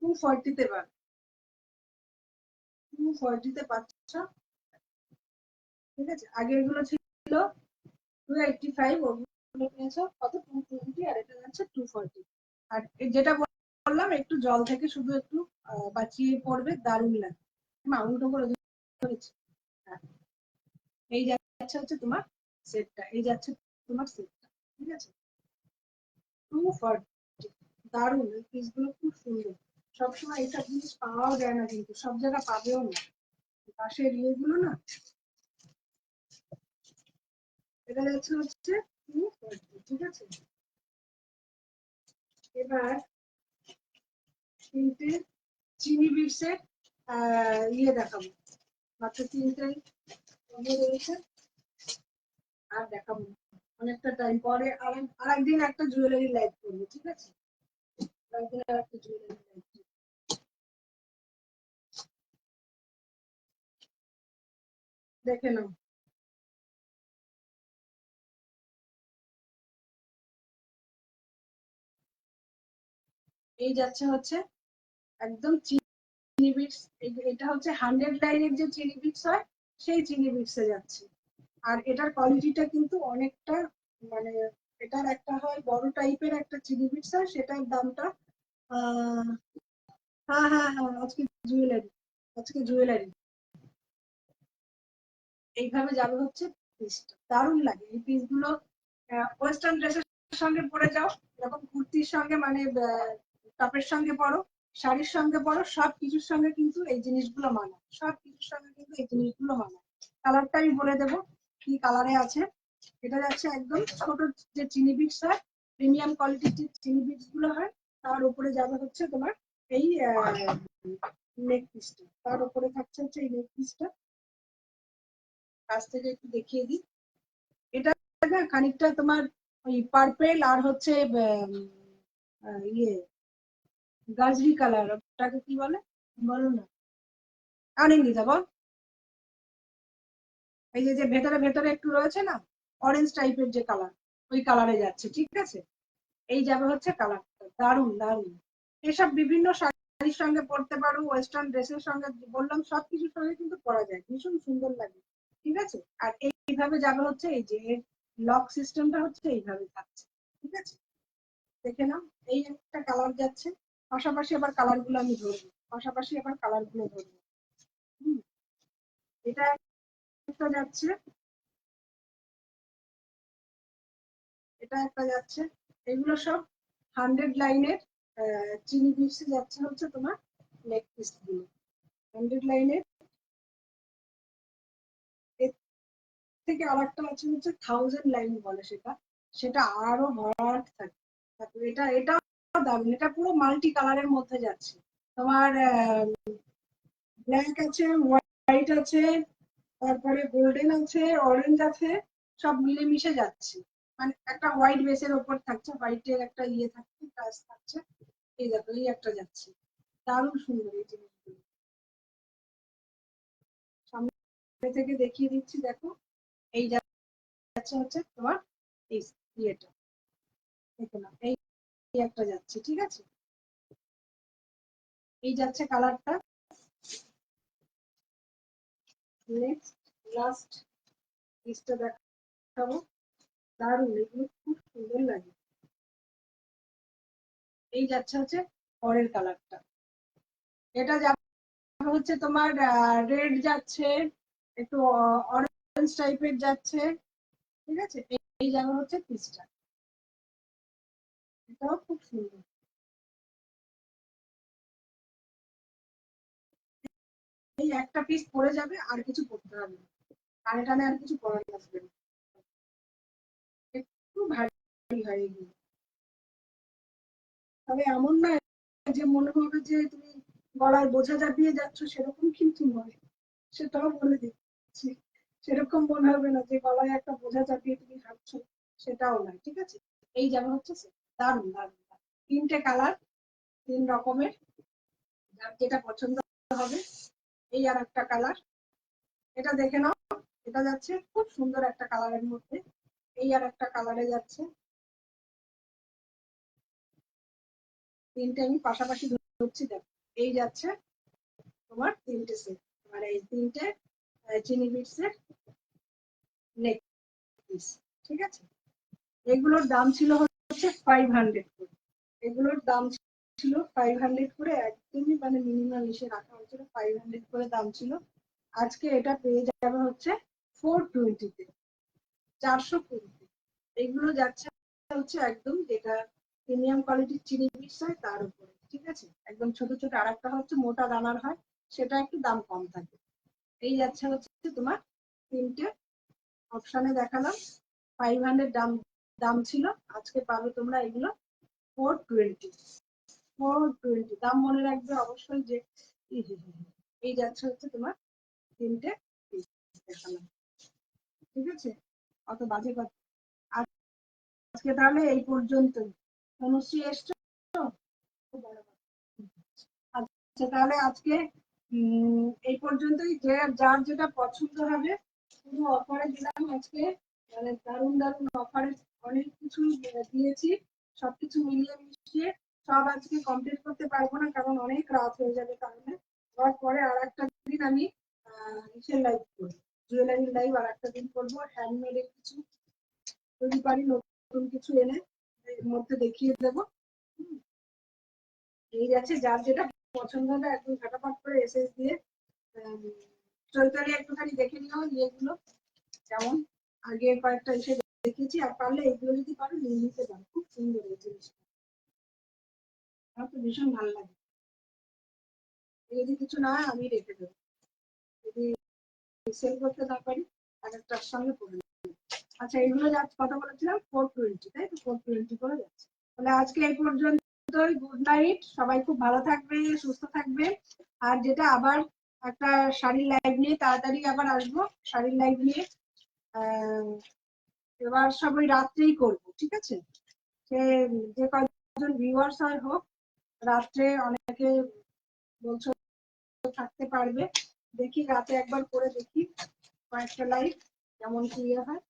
240 তে পাবে, 240 তে পাচ্ছ, ঠিক আছে? আগে এগুলো ছিল 285, ওগুলো নিয়েছো কত 220, আর এটা যাচ্ছে 240। আর যেটা বললাম একটু জল থেকে শুধু একটু বাঁচিয়ে পড়বে, দারুণ লাগবে। উল্টো করে ধরেছি। হ্যাঁ, এই যাচ্ছে হচ্ছে তোমার সেটটা, এই যাচ্ছে তোমার সেটটা, ঠিক আছে? 240, দারুণ, এই পিসগুলো খুব সুন্দর। সবসময় এইসব জিনিস পাওয়াও যায় না, কিন্তু সব জায়গায় পাবেও না, পাশের ইয়েগুলো না। এটা যাচ্ছে হচ্ছে 240, ঠিক আছে? এবার তিনটে চিনি বিটসের ইয়ে দেখাবো, মাত্র তিনটে রয়েছে, আর দেখাবো অনেকটা টাইম পরে। আর একদিন একটা জুয়েলারি লাইভ করবো, ঠিক আছে? একদিন আর একটা জুয়েলারি লাইভ দেখে নাও। এই যাচ্ছে হচ্ছে একদম চিনি বিটস, এটা হচ্ছে 100 লাইনের যে চিনি বিটস হয়, সেই চিনি বিটসে যাচ্ছে। আর এটার কোয়ালিটিটা কিন্তু অনেকটা, মানে এটার একটা হয় বড় টাইপের একটা চিনি বিটস হয়, সেটার দামটা হ্যাঁ হ্যাঁ হ্যাঁ, আজকে জুয়েলারি, আজকে জুয়েলারি এইভাবে যাবে হচ্ছে পিসটা, দারুণ লাগে এই পিসগুলো। ওয়েস্টার্ন ড্রেসের সঙ্গে পরে যাও, এরকম কুর্তির সঙ্গে মানে টপের সঙ্গে পরো, শাড়ির সঙ্গে পরো, সব কিছুর সঙ্গে কিন্তু এই জিনিসগুলো মানায়, সব কিছুর সঙ্গে কিন্তু এই জিনিসগুলো মানায়। কালারটা আমি বলে দেবো কি কালারে আছে। এটা যাচ্ছে একদম ছোট যে চিনি বিটস হয়, প্রিমিয়াম কোয়ালিটির যে চিনি বিটস গুলো হয়, তার উপরে যাবে হচ্ছে তোমার এই নেক পিসটা, তার উপরে থাকছে হচ্ছে এই নেক পিসটা। কাছ থেকে একটু দেখিয়ে দিই। এটা খানিকটা তোমার ওই পার্পেল আর হচ্ছে ইয়ে গাজরি কালার, ওটাকে কি বলে বলো না, আনেঙ্গি যাবো। এই যে ভেতরে ভেতরে একটু রয়েছে না অরেঞ্জ টাইপের যে কালার, ওই কালারে যাচ্ছে, ঠিক আছে। এই যাবে হচ্ছে কালারটা, দারুন দারুন। এসব বিভিন্ন শাড়ির সঙ্গে পরতে পারো, ওয়েস্টার্ন ড্রেসের সঙ্গে, বললাম সবকিছুর সঙ্গে কিন্তু পরা যায়, ভীষণ সুন্দর লাগে, ঠিক আছে। আর এইভাবে যাবে হচ্ছে এই যে লক সিস্টেমটা হচ্ছে এইভাবে থাকছে, ঠিক আছে। দেখে নাও, এই একটা কালার যাচ্ছে। পাশাপাশি আবার কালার গুলো আমি ধরবো, পাশাপাশি আবার কালার গুলো ধরবো। এটা একটা যাচ্ছে, এটা একটা যাচ্ছে। এগুলো সব 100 লাইনের চিনি বিটসে যাচ্ছে হচ্ছে তোমার নেক পিস গুলো। 100 লাইনের। এর থেকে আরেকটা আছে হচ্ছে 1000 লাইন বলে সেটা, সেটা আরো ভরাট থাকে। তারপরে এটাও দারুণ, এটা পুরো মাল্টি কালারের মধ্যে যাচ্ছে তোমার। ব্ল্যাক আছে, হোয়াইট আছে, তারপরে গোল্ডেন আছে, অরেঞ্জ আছে, সব মিলেমিশে যাচ্ছে। মানে একটা হোয়াইট বেসের ওপর থাকছে, হোয়াইটের একটা ইয়ে থাকছে, কাজ থাকছে। এই দেখো এই একটা যাচ্ছে, দারুণ সুন্দর এই জিনিসগুলো। সামনে থেকে দেখিয়ে দিচ্ছি, দেখো এই যাচ্ছে হচ্ছে তোমার এই ইয়েটা, দেখো না এই একটা যাচ্ছে, ঠিক আছে। এই যাচ্ছে কালারটা। নেক্সট লাস্ট পিসটা দেখাবো, দারুণ, এগুলো খুব সুন্দর লাগে। এই যাচ্ছে হচ্ছে পরের কালারটা। এটা যাবে হচ্ছে তোমার রেড যাচ্ছে, একটু অরেঞ্জ টাইপের যাচ্ছে, ঠিক আছে। এই যাবে হচ্ছে পিসটা, এটাও খুব সুন্দর। এই একটা পিস পরে যাবে, আর কিছু পরতে হবে না, কানে টানে আর কিছু পরা আসবে না, একটু ভারী হয় এগুলো। তবে এমন না যে মনে হবে যে তুমি গলায় বোঝা চাপিয়ে যাচ্ছ, সেরকম কিন্তু নয়, সেটাও বলে দিচ্ছি। সেরকম মনে হবে না যে গলায় একটা বোঝা চাপিয়ে তুমি হাঁটছো, সেটাও নয়, ঠিক আছে। এই যেমন হচ্ছে দারুণ দারুণ। 3টে কালার, 3 রকমের, যার যেটা পছন্দ হবে। এই আর একটা কালার, এটা দেখে নাও। এটা যাচ্ছে খুব সুন্দর একটা কালারের মধ্যে। এই আর একটা কালারে যাচ্ছে। 3টে আমি পাশাপাশি ধরছি, দেখো এই যাচ্ছে তোমার 3টে সেট, মানে এই 3টে চিনি বিটসের নেক পিস, ঠিক আছে। এগুলোর দাম ছিল হচ্ছে 500 করে, এগুলোর দাম ছিল 500 করে, একদমই মানে মিনিমাম এসে রাখা হয়েছিল, 500 করে দাম ছিল। আজকে এটা পেয়ে যাবে হচ্ছে 420-তে, 420-তে। এগুলো যাচ্ছে হচ্ছে একদম যেটা প্রিমিয়াম কোয়ালিটির চিনি বিটস হয় তার উপরে, ঠিক আছে। একদম ছোট ছোট, আর একটা হচ্ছে মোটা দানার হয়, সেটা একটু দাম কম থাকে। এই যাচ্ছে হচ্ছে তোমার 3টে অপশনে দেখালাম। 500 দাম দাম ছিল, আজকে পাবে তোমরা এগুলো 420। 420 দাম মনে রাখবে অবশ্যই যে এই যাচ্ছে হচ্ছে তোমার 3টে পিস দেখালাম, ঠিক আছে। অত বাজে কথা। আজকে তাহলে এই পর্যন্তই। তনুশ্রী এসছো? আচ্ছা তাহলে আজকে এই পর্যন্তই। যে যার যেটা পছন্দ হবে, পুরো অফারে দিলাম আজকে, মানে দারুণ দারুণ অফারে অনেক কিছু দিয়েছি। সবকিছু মিলিয়ে মিশিয়ে সব আজকে কমপ্লিট করতে পারবো না, কারণ অনেক রাত হয়ে যাবে কারণে। তারপরে আর একটা দিন আমি ইসের লাইভ করবো, জুয়েলারি লাইভ আর একটা দিন করবো। হ্যান্ডমেড এর কিছু যদি পারি নতুন কিছু এনে এর মধ্যে দেখিয়ে দেবো। এই যাচ্ছে, যার যেটা পছন্দ হবে একদম ঝটাপট করে এসএস দিয়ে চৈতালি একটুখানি দেখে নিও ইয়েগুলো, যেমন আগে কয়েকটা এসে দেখেছি। আর পারলে এগুলো যদি পারো নিয়ে নিতে পারো, খুব সুন্দর এই জিনিসটা, আমার তো ভীষণ ভালো লাগে। যদি কিছু না হয় আমি রেখে দেবো, যদি সেল করতে না পারি আর একটার সঙ্গে করে নেবো। আচ্ছা, এগুলো যা কথা বলেছিলাম 420, তাই তো 420 করে যাচ্ছে। তাহলে আজকে এই পর্যন্তই, গুড নাইট, সবাই খুব ভালো থাকবে, সুস্থ থাকবে। আর যেটা আবার একটা শাড়ির লাইভ নিয়ে তাড়াতাড়ি আবার আসবো, শাড়ির লাইভ নিয়ে। এবার সবাই রাত্রেই করবো, ঠিক আছে? সে যে কয়েকজন ভিউয়ার্স হয় হোক, রাত্রে অনেকে বলছো থাকতে পারবে, দেখি রাতে একবার করে দেখি কয়েকটা লাইভ কেমন কি হয়।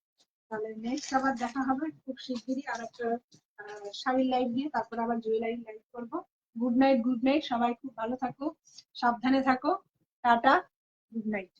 তাহলে নেক্সট আবার দেখা হবে খুব শিগগিরই আর একটা শাড়ির লাইভ দিয়ে, তারপর আবার জুয়েলারি লাইভ করবো। গুড নাইট, গুড নাইট, সবাই খুব ভালো থাকো, সাবধানে থাকো, টাটা, গুড নাইট।